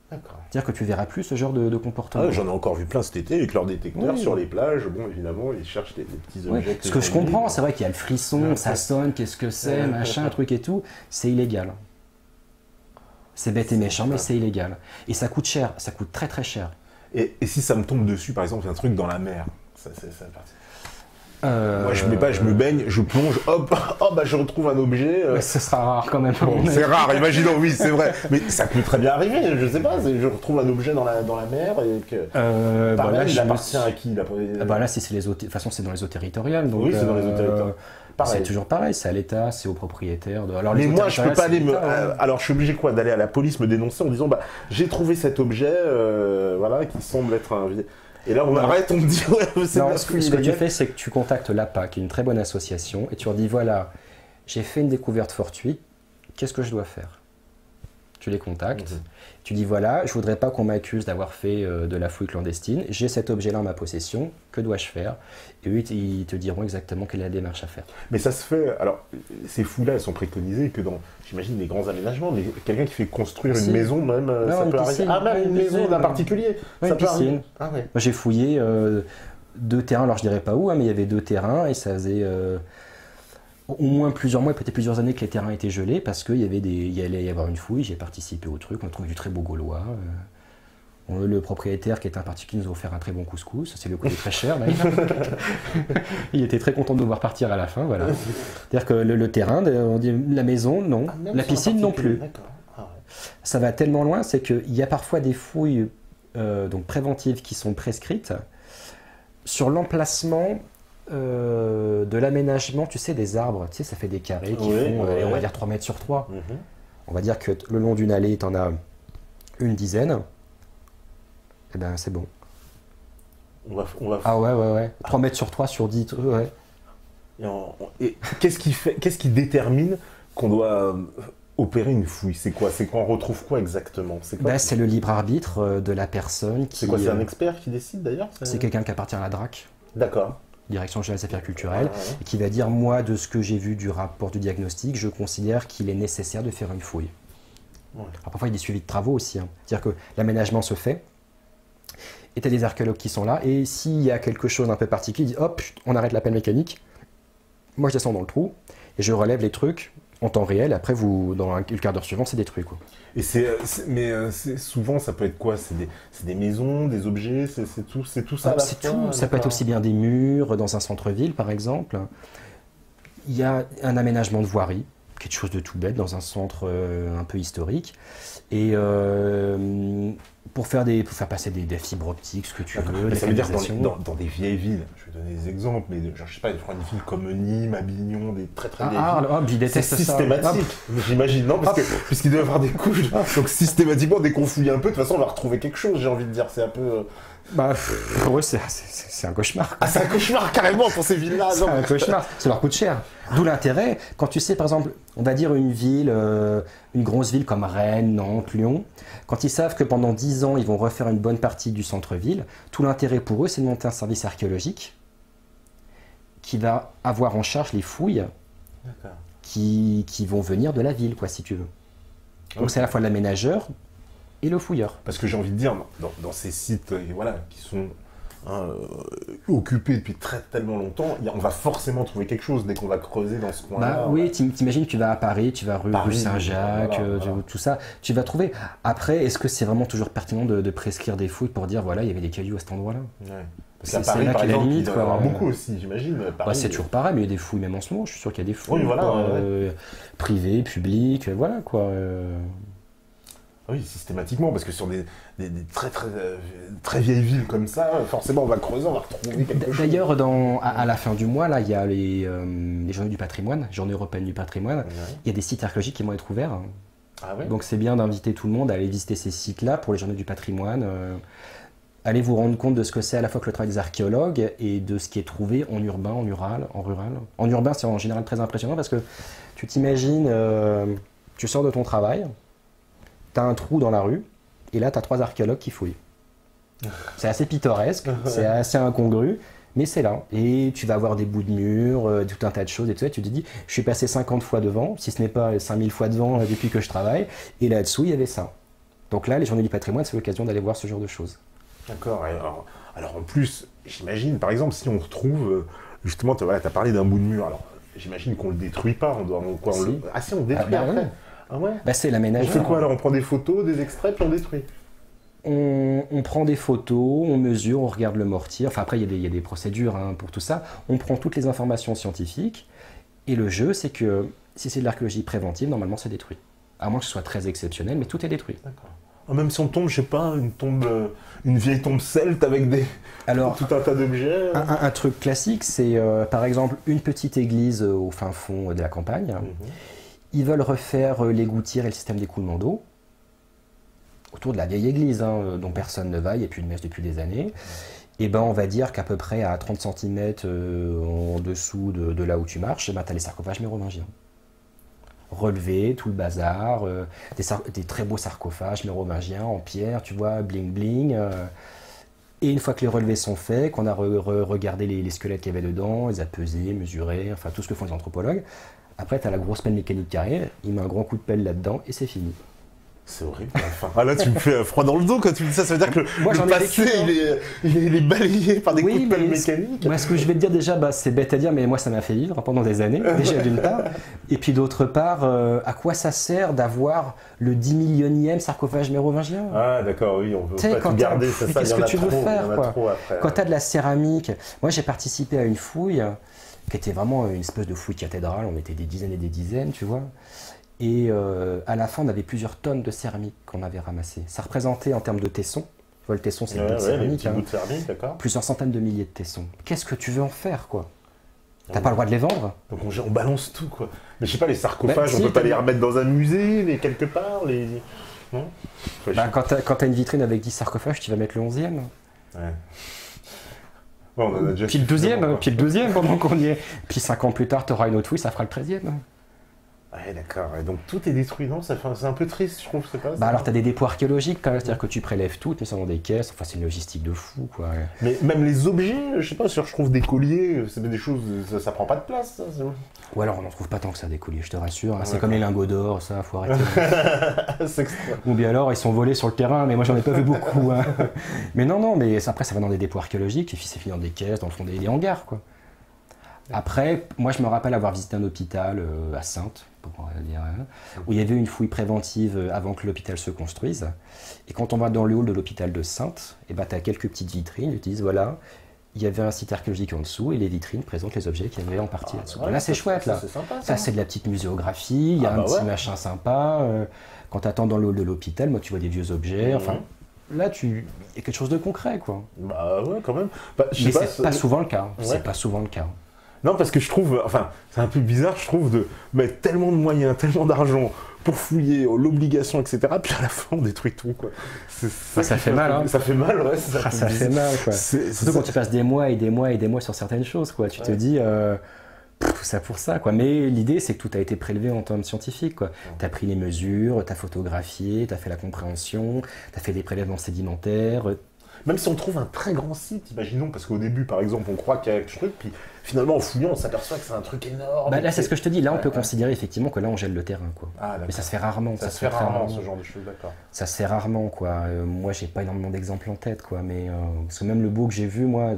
C'est-à-dire que tu verras plus ce genre de comportement. Ah, j'en ai encore vu plein cet été avec leurs détecteurs sur les plages. Bon, évidemment, ils cherchent des petits objets. Ce que je comprends, c'est vrai qu'il y a le frisson, ça sonne, qu'est-ce que c'est, machin, un truc et tout. C'est illégal. C'est bête et méchant, mais c'est illégal. Et ça coûte cher, ça coûte très très cher. Et si ça me tombe dessus, par exemple, il y a un truc dans la mer, ça partie. Moi, je me baigne, je plonge, hop, je retrouve un objet. Ce sera rare quand même. Bon, c'est rare, imaginons, oui, c'est vrai. Mais ça peut très bien arriver, je sais pas. Je retrouve un objet dans la mer et que. Pareil, il appartient à qui là, si c'est les eaux. De toute façon, c'est dans les eaux territoriales. Donc, oui, c'est dans les eaux territoriales. C'est toujours pareil, c'est à l'État, c'est aux propriétaires. Alors, mais moi, je peux pas aller alors, je suis obligé d'aller à la police me dénoncer en disant, j'ai trouvé cet objet, qui semble être un. Et là, on m'arrête, on me dit, c'est non, ce que tu fais, c'est que tu contactes l'APA, qui est une très bonne association, et tu leur dis, voilà, j'ai fait une découverte fortuite, qu'est-ce que je dois faire? Tu les contactes, tu dis, voilà, je voudrais pas qu'on m'accuse d'avoir fait de la fouille clandestine, j'ai cet objet-là en ma possession, que dois-je faire? Et eux, ils te diront exactement quelle est la démarche à faire. Mais ça se fait, alors, ces fouilles-là, elles sont préconisées que dans, j'imagine, les grands aménagements, mais quelqu'un qui fait construire une maison, même, ça peut arriver. Ah, même une maison d'un particulier, ça peut arriver. Ah, ouais. Moi, j'ai fouillé 2 terrains, alors je dirais pas où, mais il y avait 2 terrains, et ça faisait au moins plusieurs mois, peut-être plusieurs années que les terrains étaient gelés, parce qu'il y allait y avoir une fouille, j'ai participé au truc, on a trouvé du très beau gaulois. Le propriétaire, qui est un particulier, nous a offert un très bon couscous. C'est le coût très cher, d'ailleurs. Il était très content de nous voir partir à la fin. Voilà. C'est-à-dire que le terrain, on dit la maison, non. La piscine, non plus. Ah, ouais. Ça va tellement loin, c'est qu'il y a parfois des fouilles donc préventives qui sont prescrites sur l'emplacement de l'aménagement, tu sais, des arbres. Tu sais, ça fait des carrés qui font, on va dire, 3 mètres sur 3. On va dire que le long d'une allée, tu en as une dizaine. Eh ben c'est bon. On va... Ah ouais. 3 mètres sur 3 sur 10, ouais. Et qu'est-ce qui détermine qu'on doit opérer une fouille? C'est quoi? On retrouve quoi exactement? C'est le libre arbitre de la personne qui... C'est quoi? C'est un expert qui décide d'ailleurs? C'est quelqu'un qui appartient à la DRAC. D'accord. Direction générale des affaires culturelles, et qui va dire, moi, de ce que j'ai vu du rapport du diagnostic, je considère qu'il est nécessaire de faire une fouille. Ouais. Alors, parfois, il y a des suivis de travaux aussi. Hein. C'est-à-dire que l'aménagement se fait, et tu as des archéologues qui sont là, et s'il y a quelque chose d'un peu particulier, ils disent hop, on arrête l'appel mécanique, moi je descends dans le trou, et je relève les trucs, en temps réel. Après, dans le quart d'heure suivant, c'est détruit, quoi. Et souvent, ça peut être quoi? C'est des maisons, des objets, c'est tout ça? C'est tout. Ça peut être aussi bien des murs dans un centre-ville, par exemple. Il y a un aménagement de voirie, quelque chose de tout bête, dans un centre un peu historique. Et pour faire passer des fibres optiques, ce que tu veux. Ça veut dire dans des vieilles villes, je vais donner des exemples, mais genre, je sais pas, une ville comme Nîmes, Avignon, des très vieilles villes. Je déteste ça. C'est systématique, j'imagine, non? Puisqu'il doit y avoir des couches, donc systématiquement, dès qu'on fouille un peu, de toute façon, on va retrouver quelque chose, j'ai envie de dire, c'est un peu... Pour eux, c'est un cauchemar. Ah, c'est un cauchemar, carrément, pour ces villes-là. C'est un cauchemar, ça leur coûte cher. D'où l'intérêt, quand tu sais, par exemple, on va dire une ville, une grosse ville comme Rennes, Nantes, Lyon, quand ils savent que pendant 10 ans, ils vont refaire une bonne partie du centre-ville, tout l'intérêt pour eux, c'est de monter un service archéologique qui va avoir en charge les fouilles qui vont venir de la ville, quoi, si tu veux. Donc c'est à la fois l'aménageur et le fouilleur. Parce que j'ai envie de dire, dans ces sites qui sont occupés depuis tellement longtemps, on va forcément trouver quelque chose dès qu'on va creuser dans ce coin-là. Oui, t'imagines, tu vas à Paris, tu vas rue Saint-Jacques, tout ça, tu vas trouver. Après, est-ce que c'est vraiment toujours pertinent de prescrire des fouilles pour dire, voilà, il y avait des cailloux à cet endroit-là? Parce qu'à Paris, par exemple, il doit y en avoir beaucoup aussi, j'imagine. C'est toujours pareil, mais il y a des fouilles, même en ce moment, je suis sûr qu'il y a des fouilles privées, publiques, voilà, quoi. Oui, systématiquement, parce que sur des très vieilles villes comme ça, forcément, on va creuser, on va retrouver quelque chose. D'ailleurs, à la fin du mois, là, il y a les journées du patrimoine, journée européenne du patrimoine. Il y a des sites archéologiques qui vont être ouverts. Donc c'est bien d'inviter tout le monde à aller visiter ces sites-là pour les journées du patrimoine. Allez vous rendre compte de ce que c'est à la fois que le travail des archéologues et de ce qui est trouvé en urbain, en rural. En urbain, c'est en général très impressionnant parce que tu t'imagines, tu sors de ton travail, tu as un trou dans la rue, et là, tu as 3 archéologues qui fouillent. C'est assez pittoresque, c'est assez incongru, mais c'est là. Et tu vas avoir des bouts de mur, tout un tas de choses, et tout ça. Tu te dis, je suis passé 50 fois devant, si ce n'est pas 5000 fois devant depuis que je travaille, et là-dessous, il y avait ça. Donc là, les journées du patrimoine, c'est l'occasion d'aller voir ce genre de choses. D'accord. Alors en plus, j'imagine, par exemple, si on retrouve, justement, tu as parlé d'un bout de mur, alors j'imagine qu'on ne le détruit pas, on le détruit après. Ah ouais? C'est l'aménagement. On fait quoi alors? On prend des photos, des extraits, puis on détruit? On prend des photos, on mesure, on regarde le mortier. Enfin, après, il y a des procédures pour tout ça. On prend toutes les informations scientifiques. Et le jeu, c'est que si c'est de l'archéologie préventive, normalement, c'est détruit. À moins que ce soit très exceptionnel, mais tout est détruit. D'accord. Même si on tombe, je sais pas, une vieille tombe celte avec tout un tas d'objets. Un truc classique, c'est par exemple une petite église au fin fond de la campagne. Ils veulent refaire les gouttières et le système d'écoulement d'eau autour de la vieille église, dont personne ne va, il n'y a plus de messe depuis des années. Et on va dire qu'à peu près à 30 cm en dessous de là où tu marches, tu as les sarcophages mérovingiens. Relevés, tout le bazar, des très beaux sarcophages mérovingiens en pierre, tu vois, bling bling. Et une fois que les relevés sont faits, qu'on a regardé les squelettes qu'il y avait dedans, les a pesés, mesurés, enfin tout ce que font les anthropologues, après tu as la grosse pelle mécanique qui arrive, il met un grand coup de pelle là-dedans et c'est fini. C'est horrible. Enfin, là, tu me fais froid dans le dos quand tu me dis ça. Ça veut dire que le passé, il est balayé par des coups de pelle mécaniques. Moi, ce que je vais te dire déjà, c'est bête à dire, mais moi, ça m'a fait vivre pendant des années, déjà d'une part. Et puis d'autre part, à quoi ça sert d'avoir le 10 millionième sarcophage mérovingien? Ah, d'accord, oui, on veut pas tout garder, c'est ça. Qu'est-ce que tu veux faire, quoi? Quand tu as de la céramique, moi, j'ai participé à une fouille qui était vraiment une espèce de fouille cathédrale. On était des dizaines et des dizaines, tu vois. Et à la fin, on avait plusieurs tonnes de céramique qu'on avait ramassées. Ça représentait en termes de tessons, tu vois, le tesson c'est une bout de céramique, plusieurs centaines de milliers de tessons. Qu'est-ce que tu veux en faire, quoi? T'as pas le droit de les vendre? Donc on balance tout, quoi. Mais je sais pas, les sarcophages, on peut pas les remettre dans un musée, mais quelque part, non? Quand t'as une vitrine avec 10 sarcophages, tu vas mettre le 11e. Ouais. On en a déjà puis le deuxième pendant qu'on y est. Puis 5 ans plus tard, t'auras une autre fouille, ça fera le 13e. Ouais, d'accord. Et donc tout est détruit, non? C'est un peu triste, je trouve, c'est pas ça. Alors t'as des dépôts archéologiques, quand même, c'est-à-dire que tu prélèves tout, tu mets ça dans des caisses, enfin c'est une logistique de fou, quoi. Mais même les objets, je sais pas, je trouve des colliers, c'est des choses, ça prend pas de place, ça. Ou alors on n'en trouve pas tant que ça, des colliers, je te rassure. C'est comme les lingots d'or, ça, faut arrêter. Ou bien alors, ils sont volés sur le terrain, mais moi j'en ai pas vu beaucoup. Mais non, mais après ça va dans des dépôts archéologiques, et puis c'est fini dans des caisses, dans le fond des hangars, quoi. Après, moi je me rappelle avoir visité un hôpital à Saintes, où il y avait une fouille préventive avant que l'hôpital se construise. Et quand on va dans le hall de l'hôpital de Saintes, tu as quelques petites vitrines, ils te disent voilà, il y avait un site archéologique en dessous et les vitrines présentent les objets qu'il y avait en partie là-dessous. Là c'est chouette là. Ça c'est de la petite muséographie, il y a un petit machin sympa. Quand tu attends dans le hall de l'hôpital, moi tu vois des vieux objets, enfin... Là, il y a quelque chose de concret, quoi. Bah ouais, quand même. Mais c'est pas souvent le cas. C'est pas souvent le cas. Non, parce que je trouve, enfin, c'est un peu bizarre, je trouve, de mettre tellement de moyens, tellement d'argent pour fouiller, l'obligation, etc. Puis à la fin, on détruit tout, quoi. Ça fait mal, hein. Ça fait mal, ouais. Ça fait mal, quoi. Surtout quand tu passes des mois et des mois et des mois sur certaines choses, quoi. Tu te dis... ça pour ça, quoi. Mais l'idée, c'est que tout a été prélevé en termes scientifiques, quoi. Tu as pris les mesures, tu as photographié, tu as fait la compréhension, tu as fait des prélèvements sédimentaires. Même si on trouve un très grand site, imaginons, parce qu'au début, par exemple, on croit qu'il y a quelque chose, puis finalement, en fouillant, on s'aperçoit que c'est un truc énorme. Là, c'est ce que je te dis. Là, on peut considérer effectivement que là, on gèle le terrain, quoi. Mais ça se fait rarement. Ça se fait rarement, ce genre de choses, d'accord. Ça se fait rarement, quoi. Moi, j'ai pas énormément d'exemples en tête, quoi. Mais parce que même le beau que j'ai vu, moi...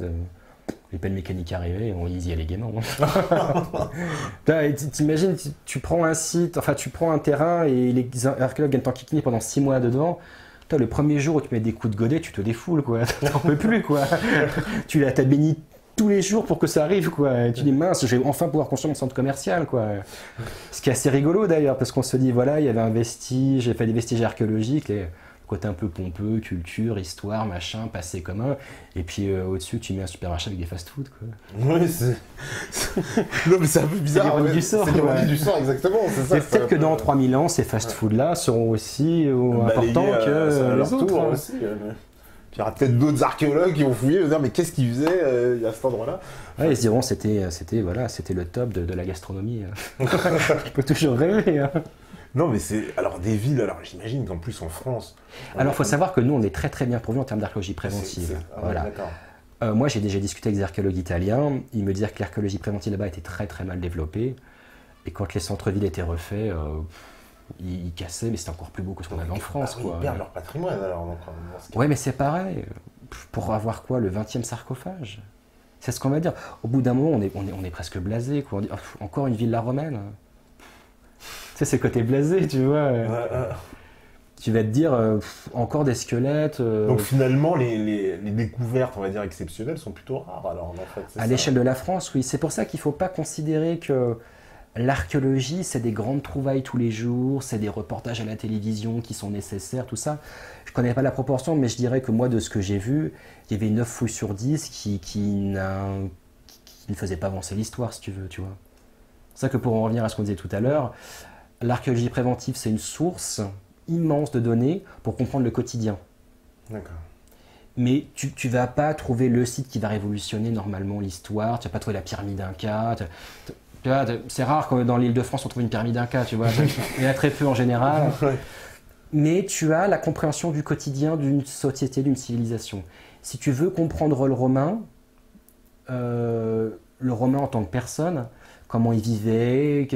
Les pelles mécaniques arrivaient, on y allait gaiement. T'imagines, tu prends un site, enfin tu prends un terrain et les archéologues viennent t'enquiquiner pendant 6 mois dedans. Le premier jour où tu mets des coups de godet, tu te défoules, quoi. T'en peux plus, quoi. T'as béni tous les jours pour que ça arrive, quoi. Et tu dis mince, je vais enfin pouvoir construire mon centre commercial, quoi. Ce qui est assez rigolo d'ailleurs, parce qu'on se dit voilà, il y avait un vestige, j'ai fait des vestiges archéologiques. Côté un peu pompeux, culture, histoire, machin, passé commun. Et puis au-dessus, tu mets un supermarché avec des fast-food, quoi. Oui, c'est... non, mais c'est un peu bizarre. C'est l'ironie du sort. C'est l'ironie du sort, exactement. C'est peut-être que dans 3000 ans, ces fast-food-là seront aussi importants que les autres. Aussi, Puis il y aura peut-être d'autres archéologues qui vont fouiller et dire mais qu'est-ce qu'ils faisaient à cet endroit-là. Ouais, ils se diront c'était le top de la gastronomie. On peut toujours rêver. Hein. Non, mais c'est... Alors, des villes, alors j'imagine qu'en plus en France... Alors, il faut savoir que nous, on est très très bien pourvus en termes d'archéologie préventive. Voilà. Moi, j'ai déjà discuté avec des archéologues italiens. Ils me disaient que l'archéologie préventive là-bas était très très mal développée. Et quand les centres-villes étaient refaits, ils cassaient, mais c'était encore plus beau que ce qu'on avait en France. Ils perdent leur patrimoine alors. Ouais, mais c'est pareil. Pour avoir quoi, le 20e sarcophage? C'est ce qu'on va dire. Au bout d'un moment, on est presque blasé, quoi. On dit, encore une villa romaine. C'est côté blasé, tu vois. Tu vas te dire, encore des squelettes. Donc finalement, les découvertes, on va dire, exceptionnelles sont plutôt rares, alors, en fait. À l'échelle de la France, oui. C'est pour ça qu'il ne faut pas considérer que l'archéologie, c'est des grandes trouvailles tous les jours, c'est des reportages à la télévision qui sont nécessaires, tout ça. Je ne connais pas la proportion, mais je dirais que moi, de ce que j'ai vu, il y avait 9 fouilles sur 10 qui ne faisaient pas avancer l'histoire, si tu veux, tu vois. C'est ça que pour en revenir à ce qu'on disait tout à l'heure, l'archéologie préventive, c'est une source immense de données pour comprendre le quotidien. D'accord. Mais tu ne vas pas trouver le site qui va révolutionner normalement l'histoire, tu ne vas pas trouver la pyramide Inca. C'est rare que dans l'Île-de-France on trouve une pyramide Inca, tu vois. Il y en a très peu en général. Mais tu as la compréhension du quotidien d'une société, d'une civilisation. Si tu veux comprendre le Romain en tant que personne, comment il vivait,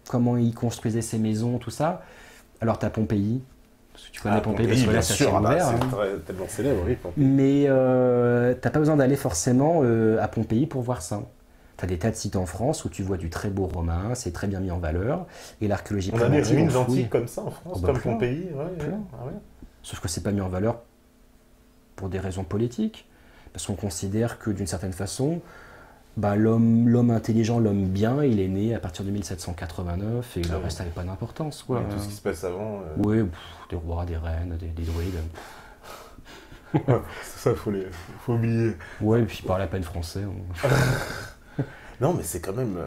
comment il construisait ses maisons, tout ça. Alors tu as Pompéi, parce que tu connais Pompéi, parce que là c'est ouvert. C'est tellement célèbre, oui, Pompéi. Mais tu n'as pas besoin d'aller forcément à Pompéi pour voir ça. Tu as des tas de sites en France où tu vois du très beau romain, c'est très bien mis en valeur. Et l'archéologie préventive... On a des ruines antiques comme ça en France, comme Pompéi. Sauf que c'est pas mis en valeur pour des raisons politiques. Parce qu'on considère que d'une certaine façon... l'homme intelligent, l'homme bien, il est né à partir de 1789 et le reste n'avait pas d'importance. Tout ce qui se passe avant. Oui, des rois, des reines, des druides. Ça, faut oublier. Ouais, et puis il parle à peine français. Non, mais c'est quand même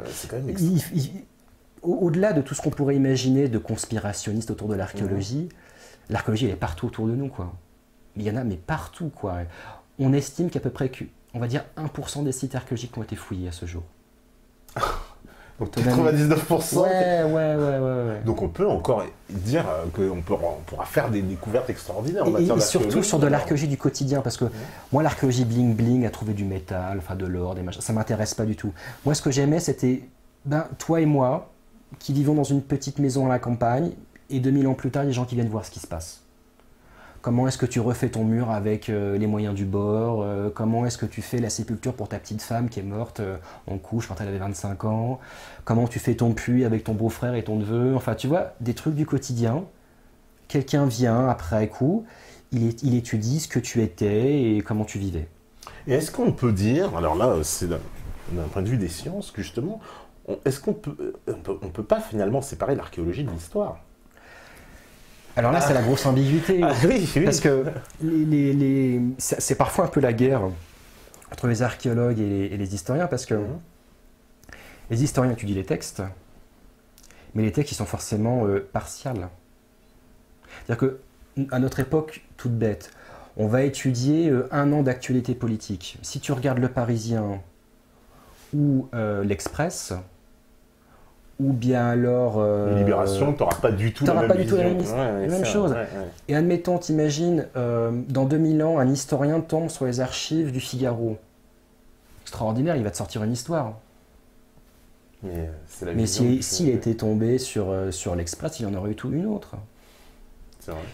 Au-delà de tout ce qu'on pourrait imaginer de conspirationniste autour de l'archéologie, l'archéologie elle est partout autour de nous, quoi. Il y en a, mais partout, quoi. On estime qu'à peu près on va dire 1% des sites archéologiques ont été fouillés à ce jour. Donc 99%. Ouais. Donc on peut encore dire qu'on pourra faire des découvertes extraordinaires en matière d'archéologie. Et surtout sur de l'archéologie du quotidien, parce que moi l'archéologie bling bling, à trouver du métal, enfin de l'or, des machins, ça m'intéresse pas du tout. Moi ce que j'aimais c'était, toi et moi, qui vivons dans une petite maison à la campagne, et 2000 ans plus tard, il y a des gens qui viennent voir ce qui se passe. Comment est-ce que tu refais ton mur avec les moyens du bord? Comment est-ce que tu fais la sépulture pour ta petite femme qui est morte en couche quand elle avait 25 ans? Comment tu fais ton puits avec ton beau-frère et ton neveu? Enfin, tu vois, des trucs du quotidien. Quelqu'un vient après coup, il étudie ce que tu étais et comment tu vivais. Et est-ce qu'on peut dire, alors là, c'est d'un point de vue des sciences, justement, est-ce qu'on peut pas finalement séparer l'archéologie de l'histoire? Alors là, c'est la grosse ambiguïté. Oui. Parce que c'est parfois un peu la guerre entre les archéologues et les historiens, parce que les historiens étudient les textes, mais les textes, ils sont forcément partials. C'est-à-dire qu'à notre époque, toute bête, on va étudier 1 an d'actualité politique. Si tu regardes Le Parisien ou l'Express, ou bien alors... Libération, tu n'auras pas du tout la même vision. La même chose. Ouais. Et admettons, t'imagines, dans 2000 ans, un historien tombe sur les archives du Figaro. Extraordinaire, il va te sortir une histoire. Mais s'il était tombé sur l'Express, il en aurait eu tout une autre.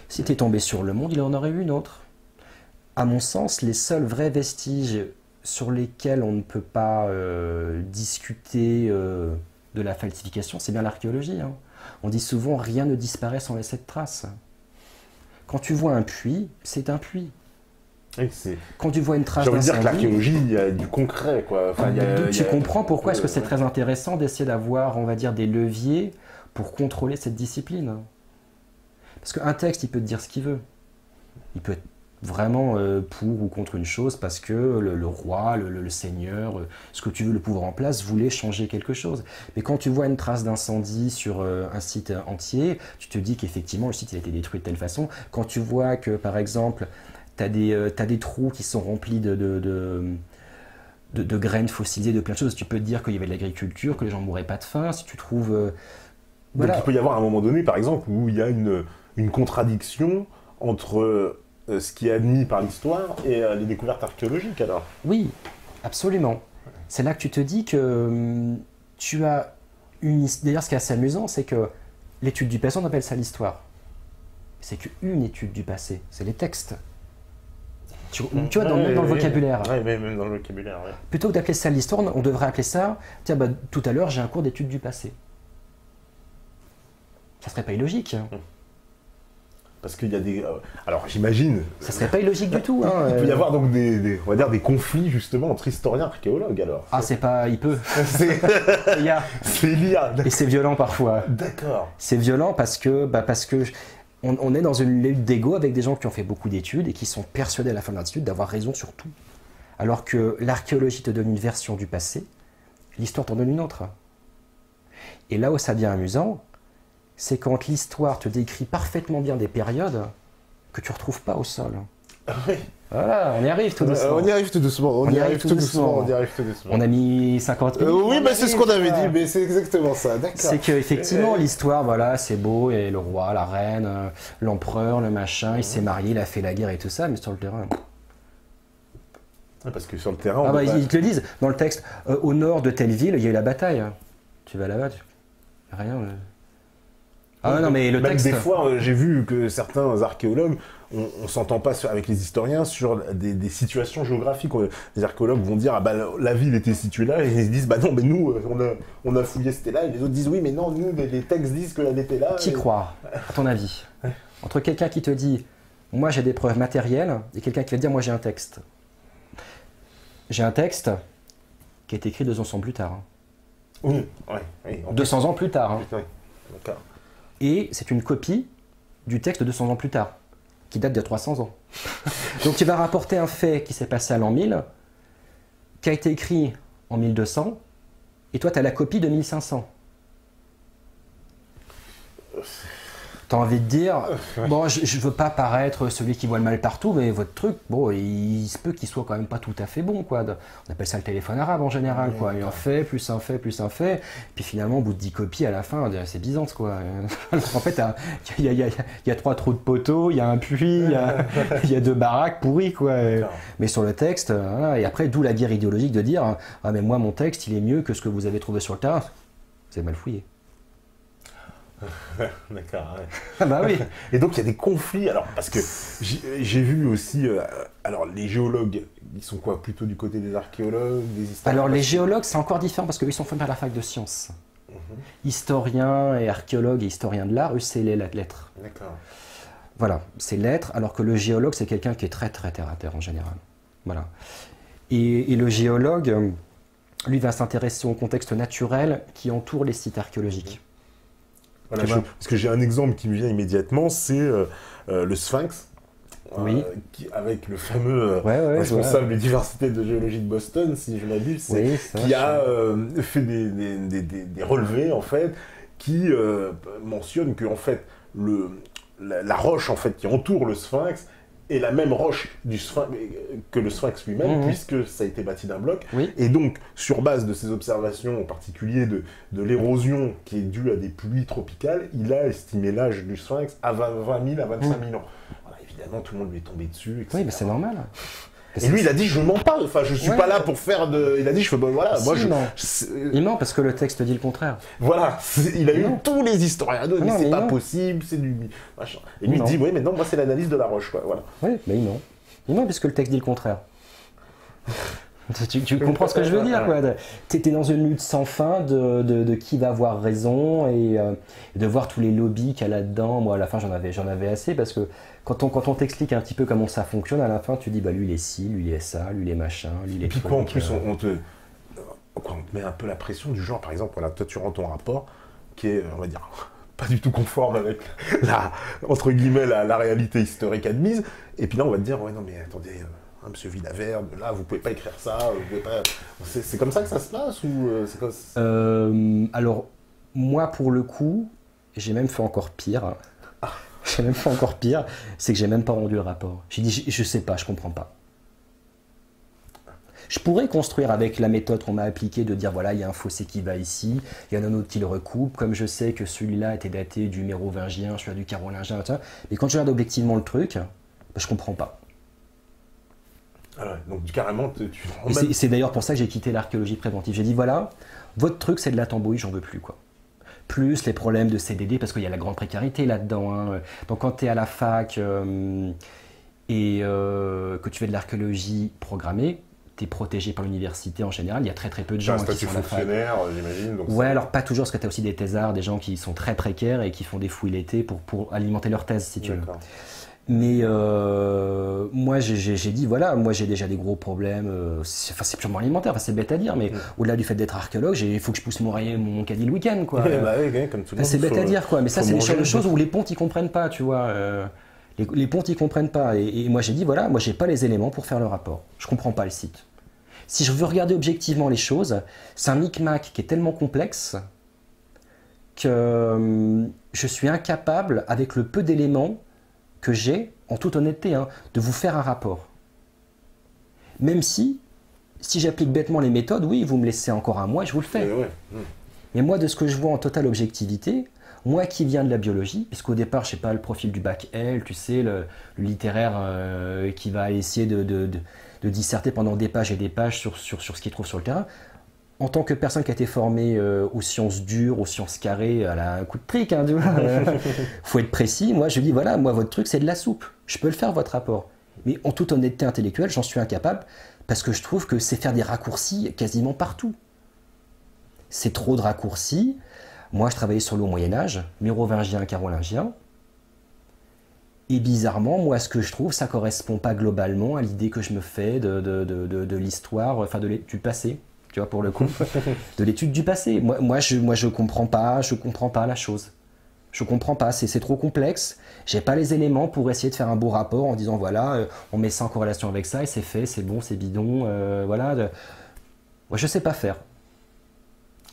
S'il était tombé sur Le Monde, il en aurait eu une autre. À mon sens, les seuls vrais vestiges sur lesquels on ne peut pas discuter... de la falsification, c'est bien l'archéologie. Hein. On dit souvent rien ne disparaît sans laisser de traces. Quand tu vois un puits, c'est un puits. Oui, quand tu vois une trace d'incendie... J'ai envie de dire que l'archéologie, il y a du concret. Quoi. Enfin, tu comprends pourquoi est-ce que c'est très intéressant d'essayer d'avoir, on va dire, des leviers pour contrôler cette discipline. Parce qu'un texte, il peut te dire ce qu'il veut. Il peut être vraiment pour ou contre une chose parce que le roi, le seigneur, ce que tu veux, le pouvoir en place, voulait changer quelque chose. Mais quand tu vois une trace d'incendie sur un site entier, tu te dis qu'effectivement le site il a été détruit de telle façon. Quand tu vois que par exemple, tu as des trous qui sont remplis de graines fossilisées, de plein de choses, tu peux te dire qu'il y avait de l'agriculture, que les gens ne mourraient pas de faim. Si tu trouves... voilà. Donc il peut y avoir un moment donné, par exemple, où il y a une contradiction entre... ce qui est admis par l'histoire et les découvertes archéologiques, alors. Oui, absolument. C'est là que tu te dis que tu as une... D'ailleurs, ce qui est assez amusant, c'est que l'étude du passé, on appelle ça l'histoire. C'est qu'une étude du passé, c'est les textes. Tu vois, même dans le vocabulaire. Oui, même dans le vocabulaire, oui. Plutôt que d'appeler ça l'histoire, on devrait appeler ça... Tiens, tout à l'heure, j'ai un cours d'étude du passé. Ça serait pas illogique. Parce qu'il y a des... alors j'imagine... Ça serait pas illogique du tout. Hein, il peut y avoir donc on va dire des conflits justement entre historiens et archéologues alors. Ah c'est pas... il peut. Il y a. Et c'est violent parfois. D'accord. C'est violent parce que on est dans une lutte d'ego avec des gens qui ont fait beaucoup d'études et qui sont persuadés à la fin de leur étude d'avoir raison sur tout. Alors que l'archéologie te donne une version du passé, l'histoire t'en donne une autre. Et là où ça devient amusant, c'est quand l'histoire te décrit parfaitement bien des périodes que tu ne retrouves pas au sol. Oui. Voilà, on y arrive tout doucement. On y arrive tout doucement. On a mis 50 minutes. Oui, c'est ce qu'on avait dit, mais c'est exactement ça, d'accord. C'est qu'effectivement, l'histoire, voilà, c'est beau, et le roi, la reine, l'empereur, le machin, il s'est marié, il a fait la guerre et tout ça, mais sur le terrain... Parce que sur le terrain... Ils te le disent, dans le texte, au nord de telle ville, il y a eu la bataille. Tu vas là-bas, rien... Ah non, mais le texte... Des fois, j'ai vu que certains archéologues, on ne s'entend pas avec les historiens sur des situations géographiques. Les archéologues vont dire, la ville était située là, et ils disent, non, mais nous, on a fouillé, c'était là, et les autres disent, oui, mais non, nous, les textes disent qu'elle était là. Qui croire, à ton avis? Entre quelqu'un qui te dit, moi j'ai des preuves matérielles, et quelqu'un qui va te dire, moi j'ai un texte. J'ai un texte qui a été écrit 200 ans plus tard. Oui, 200 ans plus tard. Oui, d'accord. Et c'est une copie du texte de 200 ans plus tard, qui date de 300 ans. Donc tu vas rapporter un fait qui s'est passé à l'an 1000, qui a été écrit en 1200, et toi tu as la copie de 1500. T'as envie de dire, bon, je veux pas paraître celui qui voit le mal partout, mais votre truc, bon, il se peut qu'il soit quand même pas tout à fait bon, quoi. On appelle ça le téléphone arabe en général, quoi. Et un fait, plus un fait, plus un fait. Puis finalement, au bout de 10 copies, à la fin, c'est Byzance, quoi. En fait, il y a 3 trous de poteaux, il y a un puits, il y a 2 baraques pourries, quoi. Mais sur le texte, voilà. Et après, d'où la guerre idéologique de dire, ah, mais moi, mon texte, il est mieux que ce que vous avez trouvé sur le terrain. Vous avez mal fouillé. D'accord, ouais. Ah bah oui. Et donc il y a des conflits, alors parce que j'ai vu aussi, alors les géologues, ils sont quoi, plutôt du côté des archéologues, des historiens? Alors les géologues, c'est encore différent parce qu'ils sont formés à la fac de sciences. Historiens et archéologues et historiens de l'art, eux, c'est les lettres. D'accord. Voilà, c'est lettres, alors que le géologue, c'est quelqu'un qui est très très terre à terre en général. Voilà. Et le géologue, lui, va s'intéresser au contexte naturel qui entoure les sites archéologiques. Voilà, parce que j'ai un exemple qui me vient immédiatement, c'est le Sphinx, oui. Avec le fameux responsable d'université de géologie de Boston, si je m'abuse, qui a fait des relevés en fait, qui mentionnent que en fait la roche en fait qui entoure le Sphinx est la même roche que le Sphinx lui-même, puisque ça a été bâti d'un bloc. Oui. Et donc, sur base de ces observations, en particulier de l'érosion qui est due à des pluies tropicales, il a estimé l'âge du Sphinx à 20 000 à 25 000 ans. Voilà, évidemment, tout le monde lui est tombé dessus, etc. Oui, mais c'est normal. Et lui, il a dit, je mens pas, enfin, je suis pas là pour faire de... Il a dit, voilà, si, moi, il ment parce que le texte dit le contraire. Voilà, il a eu tous les historiens, mais c'est pas possible, c'est du... Machin. Et lui, il dit, oui, mais non, moi, c'est l'analyse de la roche, quoi, voilà. Oui, mais il ment. Il ment puisque le texte dit le contraire. Tu comprends ce que je veux dire, quoi. Tu es dans une lutte sans fin de qui va avoir raison et de voir tous les lobbies qu'il y a là-dedans. Moi, à la fin, j'en avais assez parce que quand on t'explique un petit peu comment ça fonctionne, à la fin, tu dis, bah lui, il est ci, lui, il est ça, lui, il est machin, lui, il est... Et puis quoi, en plus, on te met un peu la pression du genre, par exemple, voilà, toi, tu rends ton rapport qui est, on va dire, pas du tout conforme avec entre guillemets, la réalité historique admise. Et puis là, on va te dire, ouais, non, mais attendez... Monsieur Villaver, là, vous pouvez pas écrire ça, vous pouvez pas... C'est comme ça que ça se passe ou c'est quoi alors, moi, pour le coup, j'ai même fait encore pire. J'ai même fait encore pire, c'est que j'ai même pas rendu le rapport. J'ai dit, je sais pas, je comprends pas. Je pourrais construire avec la méthode qu'on m'a appliquée de dire, voilà, il y a un fossé qui va ici, il y en a un autre qui le recoupe, comme je sais que celui-là était daté du mérovingien, celui-là du carolingien, etc. Mais quand je regarde objectivement le truc, bah, je comprends pas. Alors, donc carrément, c'est d'ailleurs pour ça que j'ai quitté l'archéologie préventive. J'ai dit voilà, votre truc c'est de la tambouille, j'en veux plus quoi. Plus les problèmes de CDD, parce qu'il y a la grande précarité là-dedans. Hein. Donc quand tu es à la fac et que tu fais de l'archéologie programmée, tu es protégé par l'université en général. Il y a très très peu de gens qui sont à la fac. Fonctionnaire, j'imagine. Ouais, alors pas toujours, parce que tu as aussi des thésards, des gens qui sont très précaires et qui font des fouilles l'été pour alimenter leur thèse, si tu veux. Mais moi, j'ai dit, voilà, moi j'ai déjà des gros problèmes, c'est purement alimentaire, c'est bête à dire, mais au-delà du fait d'être archéologue, il faut que je pousse mon caddie le week-end, quoi. Comme tout le monde, c'est bête à dire, quoi, mais ça, c'est des choses où les pontes, ils comprennent pas, tu vois. Les pontes, ils comprennent pas. Et moi, j'ai dit, voilà, moi, j'ai pas les éléments pour faire le rapport. Je comprends pas le site. Si je veux regarder objectivement les choses, c'est un micmac qui est tellement complexe que je suis incapable, avec le peu d'éléments que j'ai, en toute honnêteté, hein, de vous faire un rapport. Même si j'applique bêtement les méthodes, oui, vous me laissez encore un mois et je vous le fais. Mais moi, de ce que je vois en totale objectivité, moi qui viens de la biologie, puisqu'au départ, je sais pas, le profil du bac L, tu sais, le littéraire qui va essayer de disserter pendant des pages et des pages sur ce qu'il trouve sur le terrain, en tant que personne qui a été formée aux sciences dures, aux sciences carrées, elle a un coup de trick, hein, tu vois. Faut être précis. Moi, je dis, voilà, moi, votre truc, c'est de la soupe. Je peux le faire, votre rapport. Mais en toute honnêteté intellectuelle, j'en suis incapable parce que je trouve que c'est faire des raccourcis quasiment partout. C'est trop de raccourcis. Moi, je travaillais sur le Moyen-Âge, mérovingien, carolingien. Et bizarrement, moi, ce que je trouve, ça ne correspond pas globalement à l'idée que je me fais de l'histoire, enfin, du passé. Tu vois, pour le coup, de l'étude du passé. Moi, je comprends pas la chose. Je comprends pas, c'est trop complexe. J'ai pas les éléments pour essayer de faire un beau rapport en disant voilà, on met ça en corrélation avec ça et c'est fait, c'est bon, c'est bidon, voilà. Moi, je sais pas faire.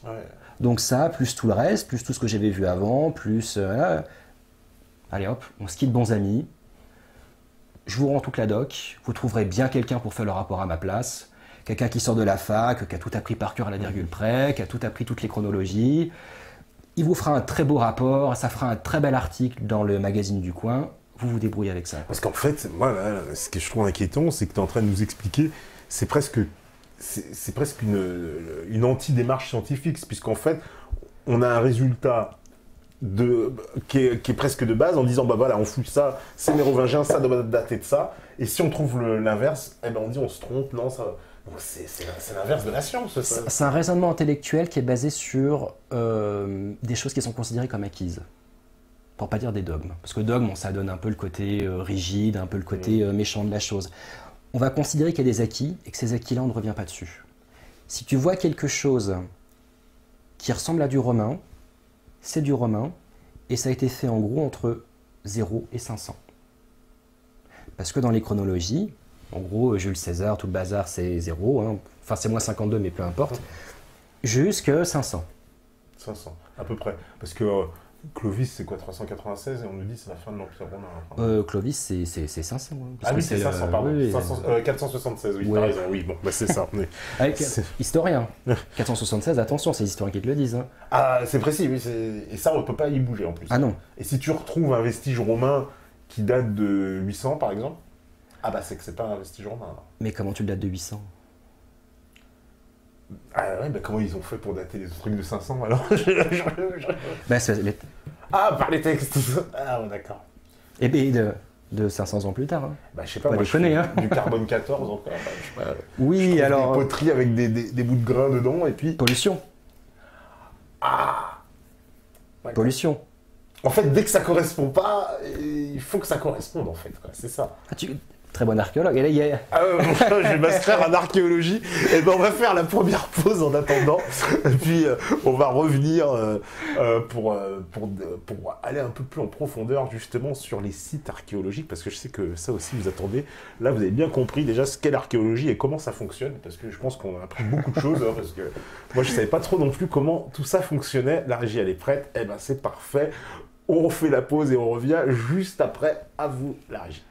Ouais. Donc ça, plus tout le reste, plus tout ce que j'avais vu avant, plus allez hop, on se quitte bons amis. Je vous rends toute la doc. Vous trouverez bien quelqu'un pour faire le rapport à ma place. Quelqu'un qui sort de la fac, qui a tout appris par cœur à la virgule près, qui a tout appris toutes les chronologies. Il vous fera un très beau rapport, ça fera un très bel article dans le magazine du coin. Vous vous débrouillez avec ça. Parce qu'en fait, moi, là, ce que je trouve inquiétant, c'est que tu es en train de nous expliquer, c'est presque une anti-démarche scientifique, puisqu'en fait, on a un résultat qui est presque de base, en disant, bah voilà, on fout ça, c'est mérovingien, ça doit dater de ça. Et si on trouve l'inverse, eh ben on dit, on se trompe, non, ça... Donc c'est l'inverse de la science. C'est un raisonnement intellectuel qui est basé sur des choses qui sont considérées comme acquises. Pour pas dire des dogmes. Parce que dogme, ça donne un peu le côté rigide, un peu le côté méchant de la chose. On va considérer qu'il y a des acquis et que ces acquis-là, on ne revient pas dessus. Si tu vois quelque chose qui ressemble à du romain, c'est du romain, et ça a été fait en gros entre 0 et 500. Parce que dans les chronologies, en gros, Jules César, tout le bazar, c'est 0, hein. Enfin c'est moins 52, mais peu importe, jusque 500. 500, à peu près. Parce que Clovis, c'est quoi, 396, et on nous dit c'est la fin de l'Empire romain. Clovis, c'est 500. Hein, ah oui, c'est 500, pardon. Oui, 476, oui, t'as raison, oui, bon, bah, c'est ça. Historien. 476, attention, c'est les historiens qui te le disent. Hein. Ah, c'est précis, oui, et ça, on ne peut pas y bouger en plus. Ah non. Et si tu retrouves un vestige romain qui date de 800, par exemple, ah bah c'est que c'est pas un vestige romain. Alors. Mais comment tu le dates de 800 ? Ah ouais, bah comment ils ont fait pour dater les trucs de 500 alors bah, Ah, par les textes. Ah ouais, d'accord. Et bien de 500 ans plus tard. Hein. Bah je sais pas, moi je connais, hein. Du carbone 14 encore. Bah, je sais pas, oui, alors... Des poteries avec des bouts de grains dedans et puis... Pollution. Ah. Pollution. En fait, dès que ça correspond pas, il faut que ça corresponde en fait, c'est ça. Ah, très bon archéologue. Et là, il y a... Ah ouais, je vais m'inscrire en archéologie. Et ben on va faire la première pause en attendant. Et puis on va revenir pour aller un peu plus en profondeur justement sur les sites archéologiques, parce que je sais que ça aussi vous attendez. Là vous avez bien compris déjà ce qu'est l'archéologie et comment ça fonctionne, parce que je pense qu'on a appris beaucoup de choses, hein, parce que moi je savais pas trop non plus comment tout ça fonctionnait. La régie elle est prête, et ben c'est parfait. On refait la pause et on revient juste après. À vous la régie.